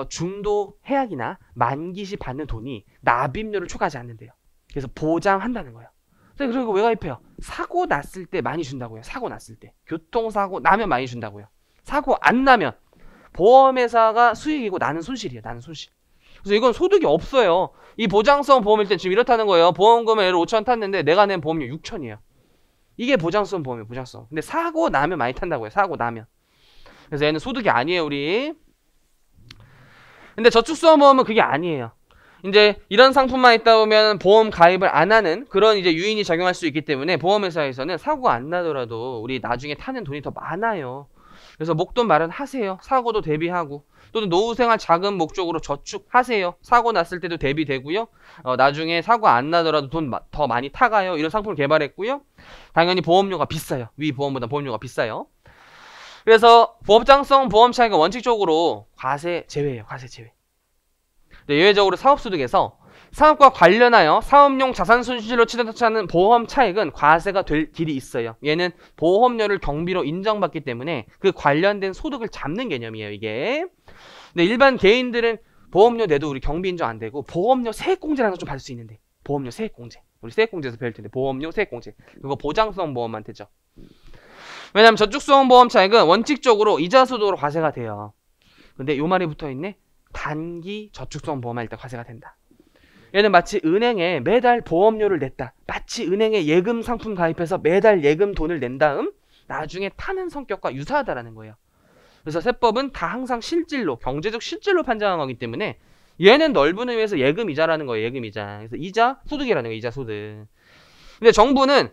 [SPEAKER 1] 중도 해약이나 만기 시 받는 돈이 납입료를 초과하지 않는데요. 그래서 보장한다는 거예요. 그리고 왜 가입해요? 사고 났을 때 많이 준다고요. 사고 났을 때. 교통사고 나면 많이 준다고요. 사고 안 나면 보험회사가 수익이고 나는 손실이에요. 나는 손실. 그래서 이건 소득이 없어요. 이 보장성 보험일 때 지금 이렇다는 거예요. 보험금을 예를 5천 탔는데 내가 낸 보험료 6천이에요. 이게 보장성 보험이에요. 보장성. 근데 사고 나면 많이 탄다고요. 사고 나면. 그래서 얘는 소득이 아니에요. 우리. 근데 저축수험 보험은 그게 아니에요. 이제 이런 상품만 있다 보면 보험 가입을 안 하는 그런 이제 유인이 작용할 수 있기 때문에 보험회사에서는 사고가 안 나더라도 우리 나중에 타는 돈이 더 많아요. 그래서 목돈 마련하세요. 사고도 대비하고 또는 노후생활 자금 목적으로 저축하세요. 사고 났을 때도 대비되고요. 나중에 사고 안 나더라도 돈 더 많이 타가요. 이런 상품을 개발했고요. 당연히 보험료가 비싸요. 위 보험보다 보험료가 비싸요. 그래서 보장성 보험 차이가 원칙적으로 과세 제외예요. 과세 제외. 네, 예외적으로 사업소득에서 사업과 관련하여 사업용 자산 손실로 치닫는 보험 차익은 과세가 될 길이 있어요. 얘는 보험료를 경비로 인정받기 때문에 그 관련된 소득을 잡는 개념이에요. 이게. 근데 일반 개인들은 보험료 내도 우리 경비 인정 안 되고 보험료 세액공제라는 거 좀 받을 수 있는데 보험료 세액공제. 우리 세액공제에서 배울 텐데 보험료 세액공제. 그거 보장성 보험만 되죠. 왜냐하면 저축성 보험 차익은 원칙적으로 이자 소득으로 과세가 돼요. 근데 요 말이 붙어있네. 단기 저축성 보험할 때 과세가 된다. 얘는 마치 은행에 매달 보험료를 냈다. 마치 은행에 예금 상품 가입해서 매달 예금 돈을 낸 다음 나중에 타는 성격과 유사하다라는 거예요. 그래서 세법은 다 항상 실질로, 경제적 실질로 판정한 거기 때문에 얘는 넓은 의미에서 예금 이자라는 거예요. 예금 이자. 그래서 이자 소득이라는 거예요. 이자 소득. 근데 정부는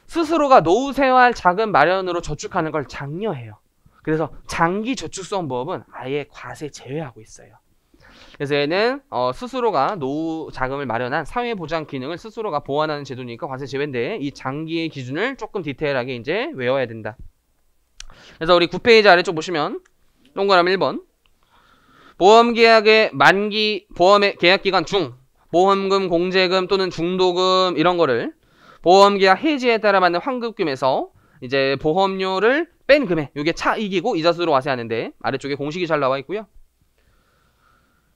[SPEAKER 1] 스스로가 노후생활 자금 마련으로 저축하는 걸 장려해요. 그래서 장기 저축성 보험은 아예 과세 제외하고 있어요. 그래서 얘는 스스로가 노후 자금을 마련한 사회보장 기능을 스스로가 보완하는 제도니까 과세 제외인데 이 장기의 기준을 조금 디테일하게 이제 외워야 된다. 그래서 우리 9페이지 아래쪽 보시면 동그라미 1번 보험계약의 만기 보험의 계약기간 중 보험금, 공제금 또는 중도금 이런 거를 보험계약 해지에 따라 받는 환급금에서 이제 보험료를 뺀 금액 이게 차익이고 이자수로 과세하는데 아래쪽에 공식이 잘 나와 있고요.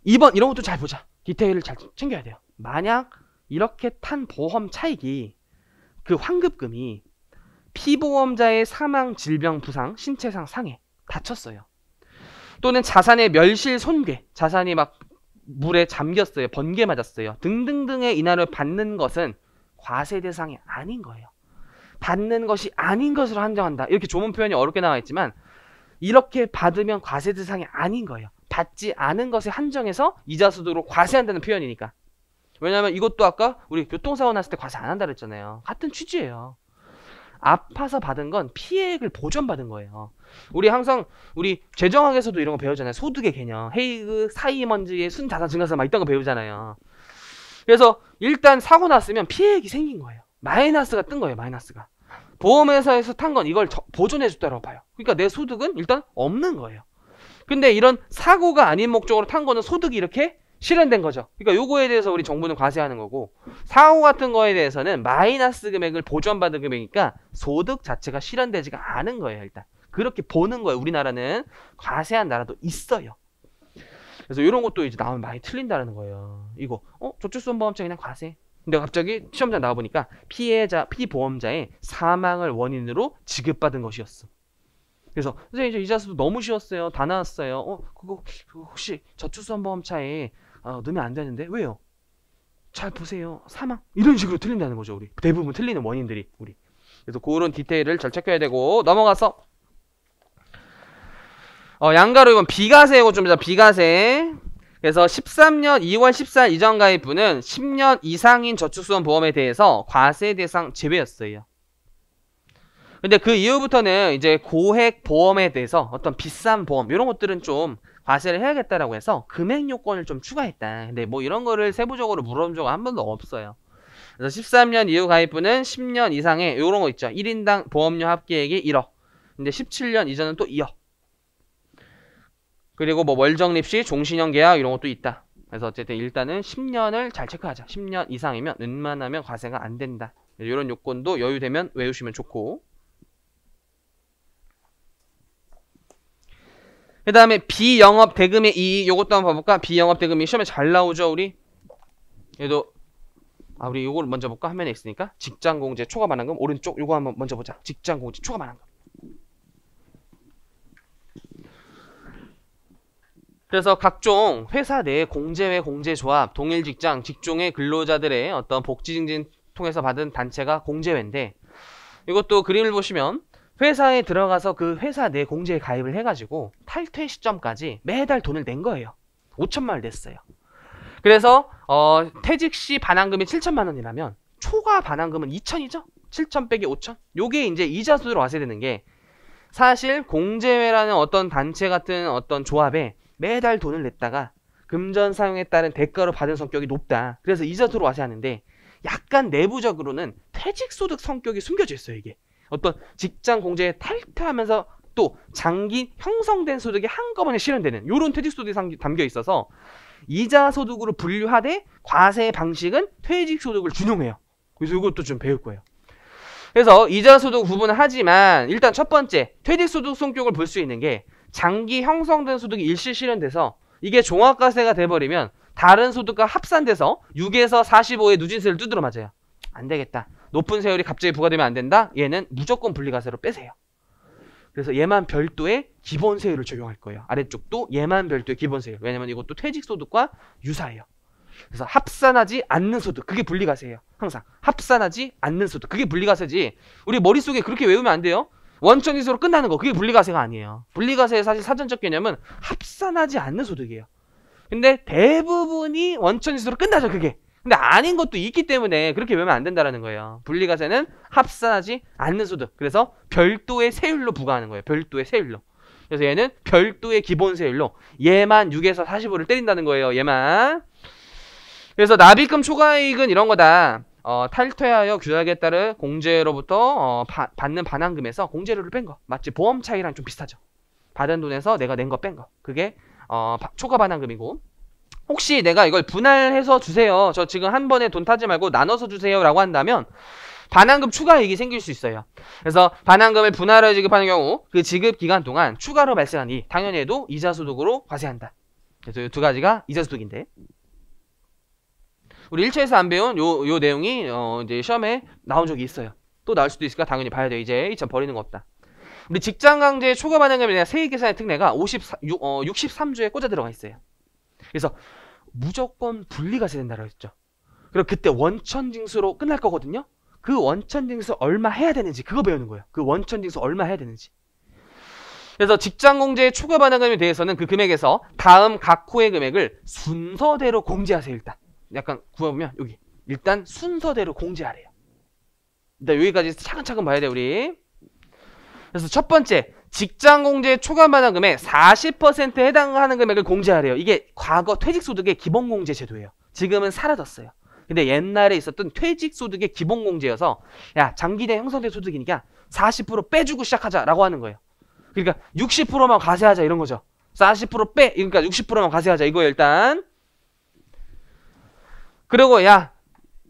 [SPEAKER 1] 2번 이런 것도 잘 보자. 디테일을 잘 챙겨야 돼요. 만약 이렇게 탄 보험 차익이 그 환급금이 피보험자의 사망, 질병, 부상, 신체상 상해 다쳤어요. 또는 자산의 멸실, 손괴 자산이 막 물에 잠겼어요. 번개 맞았어요. 등등등의 인하를 받는 것은 과세 대상이 아닌 거예요. 받는 것이 아닌 것으로 한정한다. 이렇게 조문 표현이 어렵게 나와 있지만 이렇게 받으면 과세 대상이 아닌 거예요. 받지 않은 것에 한정해서 이자 소득으로 과세한다는 표현이니까. 왜냐하면 이것도 아까 우리 교통사고 났을 때 과세 안 한다 그랬잖아요. 같은 취지예요. 아파서 받은 건 피해액을 보전받은 거예요. 우리 항상 우리 재정학에서도 이런 거 배우잖아요. 소득의 개념, 헤이그, 사이먼즈의 순자산 증가세 막 이딴 거 배우잖아요. 그래서 일단 사고 났으면 피해액이 생긴 거예요. 마이너스가 뜬 거예요. 마이너스가. 보험회사에서 탄 건 이걸 보존해 줬다고 봐요. 그러니까 내 소득은 일단 없는 거예요. 근데 이런 사고가 아닌 목적으로 탄 거는 소득이 이렇게 실현된 거죠. 그러니까 요거에 대해서 우리 정부는 과세하는 거고 사고 같은 거에 대해서는 마이너스 금액을 보전받은 금액이니까 소득 자체가 실현되지가 않은 거예요. 일단 그렇게 보는 거예요. 우리나라는 과세한 나라도 있어요. 그래서 이런 것도 이제 나오면 많이 틀린다는 거예요. 이거 저축수험보험자 그냥 과세. 근데 갑자기 시험장 나와보니까 피보험자의 사망을 원인으로 지급받은 것이었어. 그래서 선생님 이제 이자수도 너무 쉬웠어요. 다 나왔어요. 그거 혹시 저축수험보험차에 넣으면 안 되는데 왜요? 잘 보세요. 사망 이런 식으로 틀린다는 거죠. 우리 대부분 틀리는 원인들이 우리. 그래서 그런 디테일을 잘 체크해야 되고 넘어가서 양가로 이건 비과세고 좀 비과세. 그래서 13년 2월 14일 이전 가입분은 10년 이상인 저축수험 보험에 대해서 과세 대상 제외였어요. 근데 그 이후부터는 이제 고액 보험에 대해서 어떤 비싼 보험 이런 것들은 좀 과세를 해야겠다라고 해서 금액 요건을 좀 추가했다. 근데 뭐 이런 거를 세부적으로 물어본 적은 한 번도 없어요. 그래서 13년 이후 가입분은 10년 이상의 이런 거 있죠. 1인당 보험료 합계액이 1억. 근데 17년 이전은 또 2억. 그리고 뭐 월정립 시 종신형 계약 이런 것도 있다. 그래서 어쨌든 일단은 10년을 잘 체크하자. 10년 이상이면 웬만하면 과세가 안 된다. 이런 요건도 여유되면 외우시면 좋고. 그 다음에 비영업 대금의 이익, 요것도 한번 봐볼까? 비영업 대금이 시험에 잘 나오죠, 우리? 얘도 우리 요거를 먼저 볼까? 화면에 있으니까. 직장공제 초과 반환금 오른쪽 요거 한번 먼저 보자. 직장공제 초과 반환금. 그래서 각종 회사 내 공제회 공제조합, 동일직장, 직종의 근로자들의 어떤 복지 증진 통해서 받은 단체가 공제회인데, 이것도 그림을 보시면 회사에 들어가서 그 회사 내 공제에 가입을 해가지고 탈퇴 시점까지 매달 돈을 낸 거예요. 5천만 원을 냈어요. 그래서 퇴직 시 반환금이 7천만 원이라면 초과 반환금은 2천이죠. 7천 빼기 5천. 요게 이제 이자 수수료로 와서 되는 게, 사실 공제회라는 어떤 단체 같은 어떤 조합에 매달 돈을 냈다가 금전 사용에 따른 대가로 받은 성격이 높다. 그래서 이자 수수료로 와서 하는데, 약간 내부적으로는 퇴직소득 성격이 숨겨져 있어요. 이게 어떤 직장 공제에 탈퇴하면서 또 장기 형성된 소득이 한꺼번에 실현되는 이런 퇴직소득이 담겨 있어서 이자 소득으로 분류하되 과세 방식은 퇴직소득을 준용해요. 그래서 이것도 좀 배울 거예요. 그래서 이자 소득 구분을 하지만 일단 첫 번째 퇴직소득 성격을 볼 수 있는 게, 장기 형성된 소득이 일시 실현돼서 이게 종합과세가 돼버리면 다른 소득과 합산돼서 6에서 45의 누진세를 두드러 맞아요. 안 되겠다. 높은 세율이 갑자기 부과되면 안 된다. 얘는 무조건 분리과세로 빼세요. 그래서 얘만 별도의 기본세율을 적용할 거예요. 아래쪽도 얘만 별도의 기본세율. 왜냐면 이것도 퇴직소득과 유사해요. 그래서 합산하지 않는 소득, 그게 분리과세예요. 항상 합산하지 않는 소득, 그게 분리과세지. 우리 머릿속에 그렇게 외우면 안 돼요. 원천지수로 끝나는 거, 그게 분리과세가 아니에요. 분리과세의 사실 사전적 개념은 합산하지 않는 소득이에요. 근데 대부분이 원천지수로 끝나죠, 그게. 근데 아닌 것도 있기 때문에 그렇게 외우면 안 된다는 거예요. 분리과세는 합산하지 않는 소득. 그래서 별도의 세율로 부과하는 거예요. 별도의 세율로. 그래서 얘는 별도의 기본세율로 얘만 6에서 45를 때린다는 거예요. 얘만. 그래서 납입금 초과이익은 이런 거다. 탈퇴하여 규약에 따른 공제로부터 받는 반환금에서 공제료를 뺀 거. 마치 보험 차이랑 좀 비슷하죠. 받은 돈에서 내가 낸 거 뺀 거. 그게 초과 반환금이고, 혹시 내가 이걸 분할해서 주세요, 저 지금 한 번에 돈 타지 말고 나눠서 주세요 라고 한다면 반환금 추가이익이 생길 수 있어요. 그래서 반환금을 분할해 지급하는 경우 그 지급 기간 동안 추가로 발생한 이익, 당연히 해도 이자소득으로 과세한다. 그래서 이 두 가지가 이자소득인데, 우리 1차에서 안 배운 요 내용이 이제 시험에 나온 적이 있어요. 또 나올 수도 있으니까 당연히 봐야 돼. 이제 참 버리는 거 없다. 우리 직장강제 초과 반환금에 대한 세액계산의 특례가 63조에 꽂아 들어가 있어요. 그래서 무조건 분리과세 된다고 했죠. 그럼 그때 원천징수로 끝날 거거든요. 그 원천징수 얼마 해야 되는지 그거 배우는 거예요. 그 원천징수 얼마 해야 되는지. 그래서 직장공제 초과 반환금에 대해서는 그 금액에서 다음 각 호의 금액을 순서대로 공제하세요. 일단 약간 구워보면 여기 일단 순서대로 공제하래요. 일단 여기까지 차근차근 봐야 돼 우리. 그래서 첫 번째, 직장공제 초과 반환금의 40%에 해당하는 금액을 공제하래요. 이게 과거 퇴직소득의 기본공제 제도예요. 지금은 사라졌어요. 근데 옛날에 있었던 퇴직소득의 기본공제여서, 야, 장기대 형성된 소득이니까 40% 빼주고 시작하자라고 하는 거예요. 그러니까 60%만 과세하자 이런 거죠. 40% 빼, 그러니까 60%만 과세하자 이거예요 일단. 그리고 야,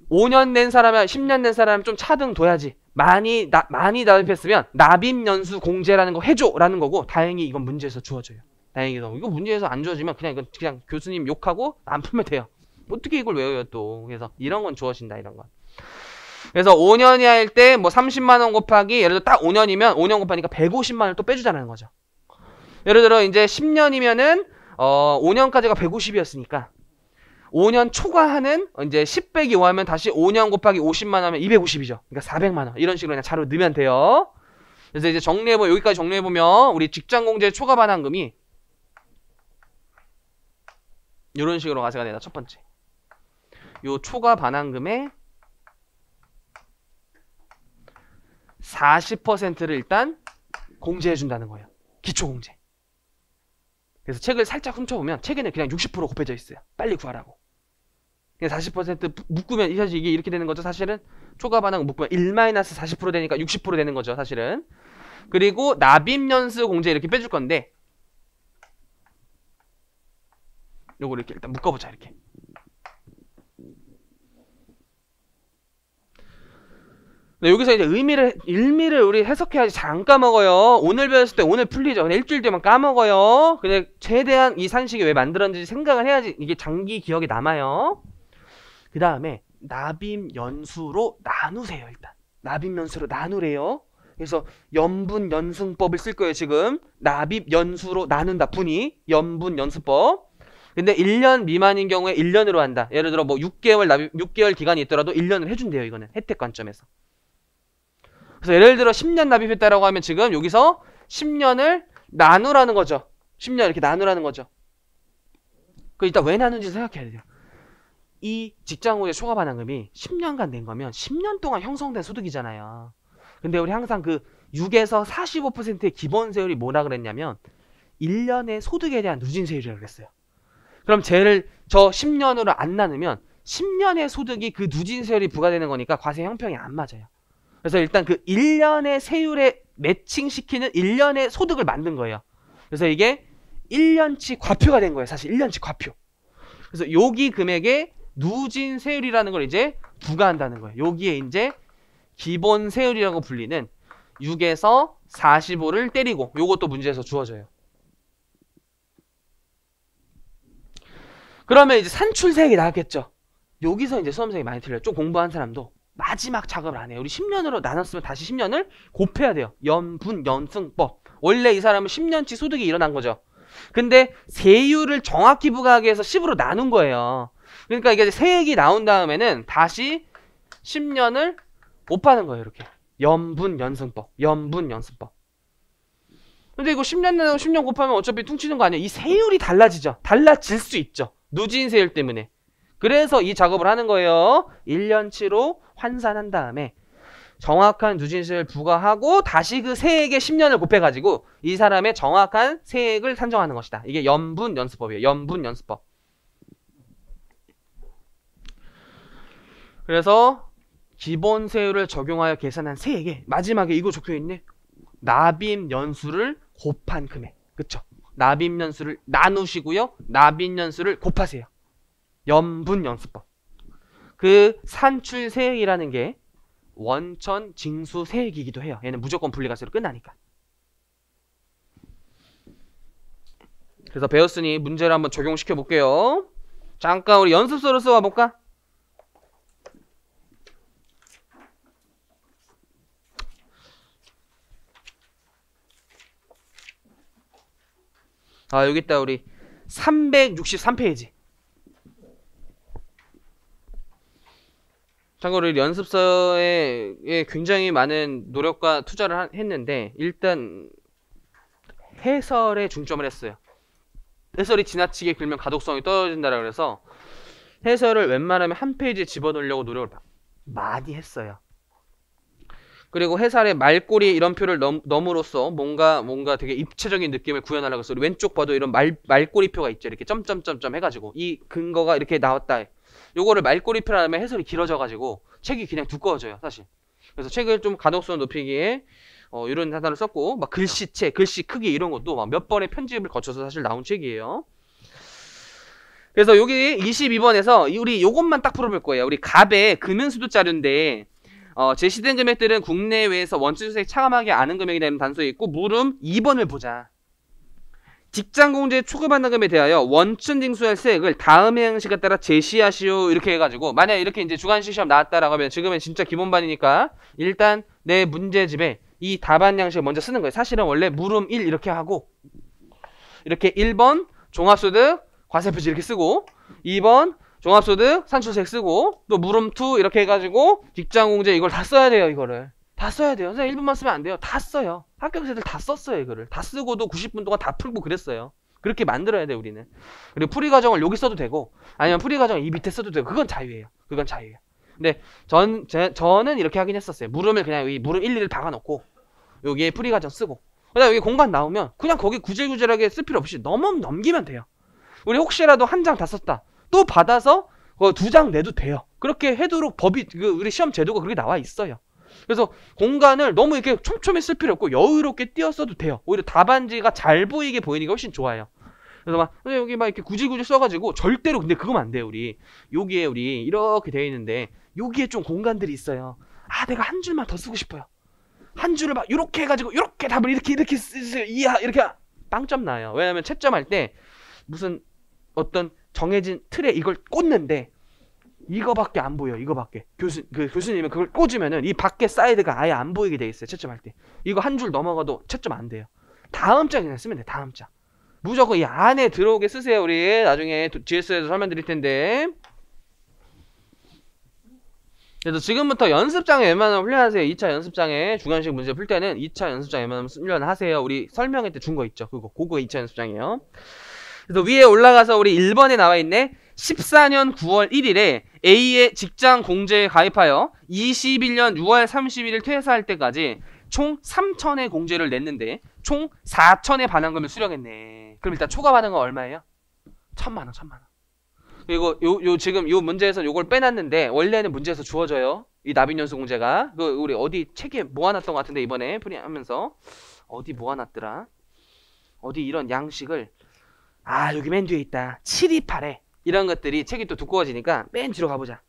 [SPEAKER 1] 5년 낸 사람이야, 10년 낸 사람 좀 차등 둬야지. 많이 납입했으면 납입연수 공제라는 거 해줘라는 거고, 다행히 이건 문제에서 주어져요. 다행히도 이거 문제에서 안 주어지면 그냥 교수님 욕하고 안 풀면 돼요. 어떻게 이걸 외워요 또. 그래서 이런 건 주어진다, 이런 건. 그래서 5년이 할 때 뭐 30만 원 곱하기, 예를 들어 딱 5년이면 5년 곱하니까 150만 원을 또 빼주자는 거죠. 예를 들어 이제 10년이면은 5년까지가 150이었으니까 5년 초과하는 이제 10 빼기 5 하면 다시 5년 곱하기 50만 하면 250이죠. 그러니까 400만 원. 이런 식으로 그냥 자료 넣으면 돼요. 그래서 이제 정리해보면, 여기까지 정리해보면 우리 직장공제 초과 반환금이 이런 식으로 과세가 된다. 첫 번째, 요 초과 반환금의 40%를 일단 공제해준다는 거예요. 기초공제. 그래서 책을 살짝 훔쳐보면 책에는 그냥 60% 곱해져 있어요. 빨리 구하라고. 그냥 40% 묶으면 사실 이게 이렇게 되는 거죠. 사실은 초과 반환금 묶으면 1-40% 되니까 60% 되는 거죠. 사실은. 그리고 납입연수 공제 이렇게 빼줄 건데, 요거를 이렇게 일단 묶어보자. 이렇게. 네, 여기서 이제 일미를 우리 해석해야지 잘 안 까먹어요. 오늘 배웠을 때 오늘 풀리죠. 근데 일주일 뒤면 까먹어요. 근데 최대한 이 산식이 왜 만들었는지 생각을 해야지 이게 장기 기억에 남아요. 그 다음에 납입연수로 나누세요. 일단 납입연수로 나누래요. 그래서 연분연승법을 쓸 거예요. 지금 납입연수로 나눈다. 분위 연분연수법. 근데 1년 미만인 경우에 1년으로 한다. 예를 들어 뭐 6개월 기간이 있더라도 1년을 해준대요. 이거는 혜택 관점에서. 그래서 예를 들어 10년 납입했다라고 하면 지금 여기서 10년을 나누라는 거죠. 10년 이렇게 나누라는 거죠. 그 일단 왜 나눈지 생각해야 돼요. 이 직장후에 초과 반환금이 10년간 낸 거면 10년 동안 형성된 소득이잖아요. 근데 우리 항상 그 6에서 45%의 기본세율이 뭐라 그랬냐면 1년의 소득에 대한 누진세율이라고 그랬어요. 그럼 쟤를 저 10년으로 안 나누면 10년의 소득이 그 누진세율이 부과되는 거니까 과세 형평이 안 맞아요. 그래서 일단 그 1년의 세율에 매칭시키는 1년의 소득을 만든 거예요. 그래서 이게 1년치 과표가 된 거예요. 사실 1년치 과표. 그래서 여기 금액에 누진세율이라는 걸 이제 부과한다는 거예요. 여기에 이제 기본세율이라고 불리는 6에서 45를 때리고 요것도 문제에서 주어져요. 그러면 이제 산출세액이 나왔겠죠. 여기서 이제 수험생이 많이 틀려요. 좀 공부한 사람도 마지막 작업을 안 해요. 우리 10년으로 나눴으면 다시 10년을 곱해야 돼요. 연분연승법. 원래 이 사람은 10년치 소득이 일어난 거죠. 근데 세율을 정확히 부과하기 위해서 10으로 나눈 거예요. 그러니까 이게 세액이 나온 다음에는 다시 10년을 곱하는 거예요. 이렇게 연분연승법. 연분연승법. 근데 이거 10년 나누고 10년 곱하면 어차피 퉁치는 거 아니에요. 이 세율이 달라지죠. 달라질 수 있죠. 누진세율 때문에. 그래서 이 작업을 하는 거예요. 1년치로 환산한 다음에 정확한 누진세율 부과하고 다시 그 세액의 10년을 곱해가지고 이 사람의 정확한 세액을 산정하는 것이다. 이게 연분연수법이에요. 연분연수법. 그래서 기본세율을 적용하여 계산한 세액에 마지막에 이거 적혀있네. 납입연수를 곱한 금액. 그쵸? 납입연수를 나누시고요. 납입연수를 곱하세요. 연분연수법. 그 산출세액이라는 게 원천 징수세액이기도 해요. 얘는 무조건 분리과세로 끝나니까. 그래서 배웠으니 문제를 한번 적용시켜 볼게요. 잠깐 우리 연습서로 써와볼까? 아, 여기 있다. 우리 363페이지. 참고로 연습서에 굉장히 많은 노력과 투자를 했는데 일단 해설에 중점을 했어요. 해설이 지나치게 길면 가독성이 떨어진다라 그래서 해설을 웬만하면 한 페이지에 집어넣으려고 노력을 많이 했어요. 그리고 해설에 말꼬리 이런 표를 넣음으로써 뭔가 되게 입체적인 느낌을 구현하려고 했어요. 우리 왼쪽 봐도 이런 말꼬리표가 있죠. 이렇게 점점점점 해가지고 이 근거가 이렇게 나왔다. 요거를 말꼬리표라 하면 해설이 길어져가지고 책이 그냥 두꺼워져요. 사실. 그래서 책을 좀 가독성 높이기에 이런 단어를 썼고 막 글씨체, 글씨 크기 이런 것도 막 몇 번의 편집을 거쳐서 사실 나온 책이에요. 그래서 여기 22번에서 우리 요것만 딱 풀어볼 거예요. 우리 갑의 금연수도 자료인데 제시된 금액들은 국내외에서 원천세액 차감하기 않은 금액이 되는 단서에 있고 물음 2번을 보자. 직장공제 초급반환금에 대하여 원천 징수할 세액을 다음의 형식에 따라 제시하시오. 이렇게 해가지고 만약에 이렇게 이제 주관식 시험 나왔다라고 하면 지금은 진짜 기본반이니까 일단 내 문제집에 이 답안 양식을 먼저 쓰는 거예요. 사실은 원래 물음 1 이렇게 하고 이렇게 1번 종합소득 과세표시 이렇게 쓰고 2번 종합소득 산출세액 쓰고 또 물음 2 이렇게 해가지고 직장공제 이걸 다 써야 돼요. 이거를 다 써야 돼요. 선생님 1분만 쓰면 안 돼요. 다 써요. 합격생들 다 썼어요. 이거를 다 쓰고도 90분 동안 다 풀고 그랬어요. 그렇게 만들어야 돼 우리는. 그리고 풀이과정을 여기 써도 되고 아니면 풀이과정을 이 밑에 써도 되고 그건 자유예요. 그건 자유예요. 근데 저는 이렇게 하긴 했었어요. 물음을 그냥 이 물음 1, 2를 박아놓고 여기에 풀이과정 쓰고 그다음에 여기 공간 나오면 그냥 거기 구질구질하게 쓸 필요 없이 넘기면 돼요. 우리 혹시라도 한 장 다 썼다. 또 받아서 2장 내도 돼요. 그렇게 해도록 법이 우리 시험 제도가 그렇게 나와 있어요. 그래서 공간을 너무 이렇게 촘촘히 쓸 필요 없고 여유롭게 띄어 써도 돼요. 오히려 답안지가 잘 보이게 보이는 게 훨씬 좋아요. 그래서 막 여기 막 이렇게 구질구질 써가지고 절대로 근데 그거면 안 돼요. 우리 여기에 우리 이렇게 되어 있는데 여기에 좀 공간들이 있어요. 아 내가 한 줄만 더 쓰고 싶어요. 한 줄을 막 이렇게 해가지고 이렇게 답을 이렇게 쓰세요. 이야 이렇게 빵점 나요. 왜냐면 채점할 때 무슨 어떤 정해진 틀에 이걸 꽂는데 이거밖에 안 보여. 이거밖에 교수님은 그걸 꽂으면은 이 밖에 사이드가 아예 안 보이게 돼 있어요. 채점할 때 이거 한 줄 넘어가도 채점 안 돼요. 다음 장 그냥 쓰면 돼. 다음 장 무조건 이 안에 들어오게 쓰세요. 우리 나중에 GS에서 설명드릴 텐데. 그래서 지금부터 연습장에 웬만하면 훈련하세요. 2차 연습장에 주관식 문제 풀 때는 2차 연습장에 웬만하면 훈련하세요. 우리 설명회 때 준 거 있죠. 그거 2차 연습장이에요. 그래서 위에 올라가서 우리 1번에 나와 있네. 14년 9월 1일에 A의 직장 공제에 가입하여 21년 6월 31일 퇴사할 때까지 총 3천의 공제를 냈는데 총 4천의 반환금을 수령했네. 그럼 일단 초과 반환금 얼마예요? 1,000만 원. 그리고 지금 요 문제에서 요걸 빼놨는데 원래는 문제에서 주어져요. 이 납입연수 공제가. 우리 어디 책에 모아놨던 것 같은데 이번에 풀이하면서 어디 모아놨더라. 어디 이런 양식을 여기 맨 뒤에 있다. 728에 이런 것들이 책이 또 두꺼워지니까 맨 뒤로 가보자.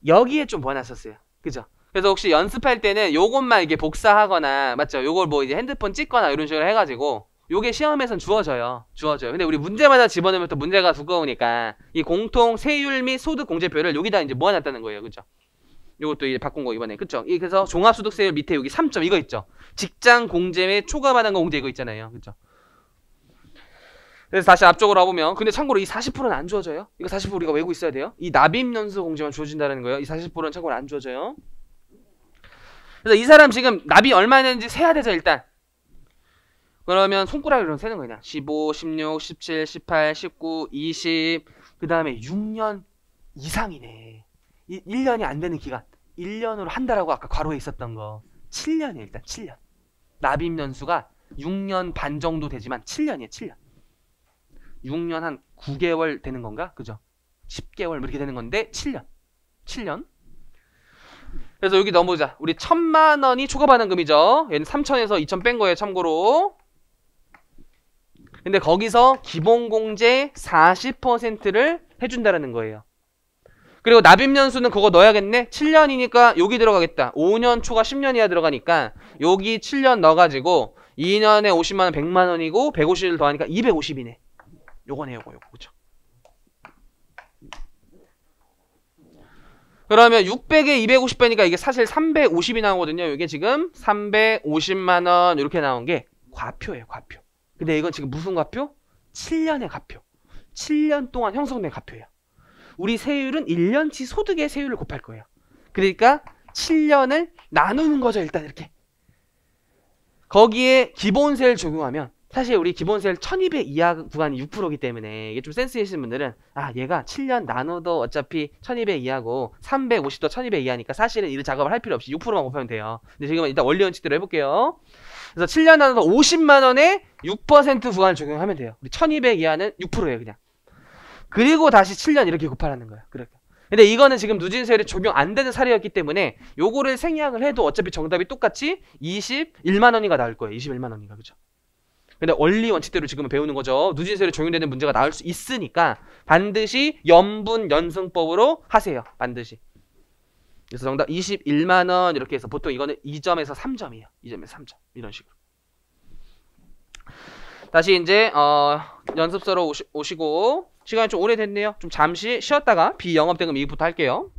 [SPEAKER 1] 여기에 좀 모아놨었어요. 그죠? 그래서 혹시 연습할 때는 요것만 이렇게 복사하거나 맞죠? 요걸 뭐 이제 핸드폰 찍거나 이런 식으로 해가지고 요게 시험에선 주어져요. 근데 우리 문제마다 집어넣으면 또 문제가 두꺼우니까 이 공통 세율 및 소득 공제표를 여기다 이제 모아놨다는 거예요. 그죠? 요것도 이제 바꾼 거 이번에. 그쵸? 그래서 종합소득세율 밑에 여기 3점 이거 있죠? 직장 공제 및 초과 반환금 공제 이거 있잖아요. 그죠? 그래서 다시 앞쪽으로 와보면 근데 참고로 이 40%는 안 주어져요. 이거 40% 우리가 외우고 있어야 돼요. 이 납입연수 공제만 주어진다는 거예요. 이 40%는 참고로 안 주어져요. 그래서 이 사람 지금 납이 얼마 했는지 세야 되죠 일단. 그러면 손가락으로 세는 거냐. 15, 16, 17, 18, 19, 20. 그 다음에 6년 이상이네. 1년이 안 되는 기간. 1년으로 한다라고 아까 괄호에 있었던 거. 7년이에요 일단 7년. 납입연수가 6년 반 정도 되지만 7년이에요 7년. 6년 한 9개월 되는 건가? 그죠? 10개월 이렇게 되는 건데 7년. 그래서 여기 넘어보자. 우리 1,000만 원이 초과 반환금이죠. 얘는 3,000에서 2,000 뺀 거예요 참고로. 근데 거기서 기본공제 40%를 해준다라는 거예요. 그리고 납입연수는 그거 넣어야겠네. 7년이니까 여기 들어가겠다. 5년 초과 10년 이하 들어가니까 여기 7년 넣어가지고 2년에 50만 원 100만 원이고 150을 더하니까 250이네. 요거네 요거. 그쵸? 그러면 600에 250 빼니까 이게 사실 350이 나오거든요. 이게 지금 350만 원 이렇게 나온 게 과표예요. 과표. 근데 이건 지금 무슨 과표? 7년의 과표. 7년 동안 형성된 과표예요. 우리 세율은 1년치 소득의 세율을 곱할 거예요. 그러니까 7년을 나누는 거죠. 일단 이렇게. 거기에 기본세를 적용하면 사실 우리 기본세율 1200 이하 구간이 6%이기 때문에 이게 좀 센스 있으신 분들은 얘가 7년 나눠도 어차피 1200 이하고 350도 1200 이하니까 사실은 이 작업을 할 필요 없이 6%만 곱하면 돼요. 근데 지금은 일단 원리 원칙대로 해볼게요. 그래서 7년 나눠도 50만 원에 6% 구간을 적용하면 돼요. 우리 1200 이하는 6%예요 그냥. 그리고 다시 7년 이렇게 곱하라는 거예요. 그렇게. 근데 이거는 지금 누진세율이 적용 안 되는 사례였기 때문에 요거를 생략을 해도 어차피 정답이 똑같이 21만 원이가 나올 거예요. 21만 원이가. 그죠? 근데 원리 원칙대로 지금 배우는 거죠. 누진세율이 적용되는 문제가 나올 수 있으니까 반드시 연분 연승법으로 하세요. 반드시. 그래서 정답 21만 원 이렇게 해서 보통 이거는 2점에서 3점이에요. 2점에서 3점. 이런 식으로. 다시 이제 연습서로 오시고 시간이 좀 오래됐네요. 좀 잠시 쉬었다가 비영업대금 2부터 할게요.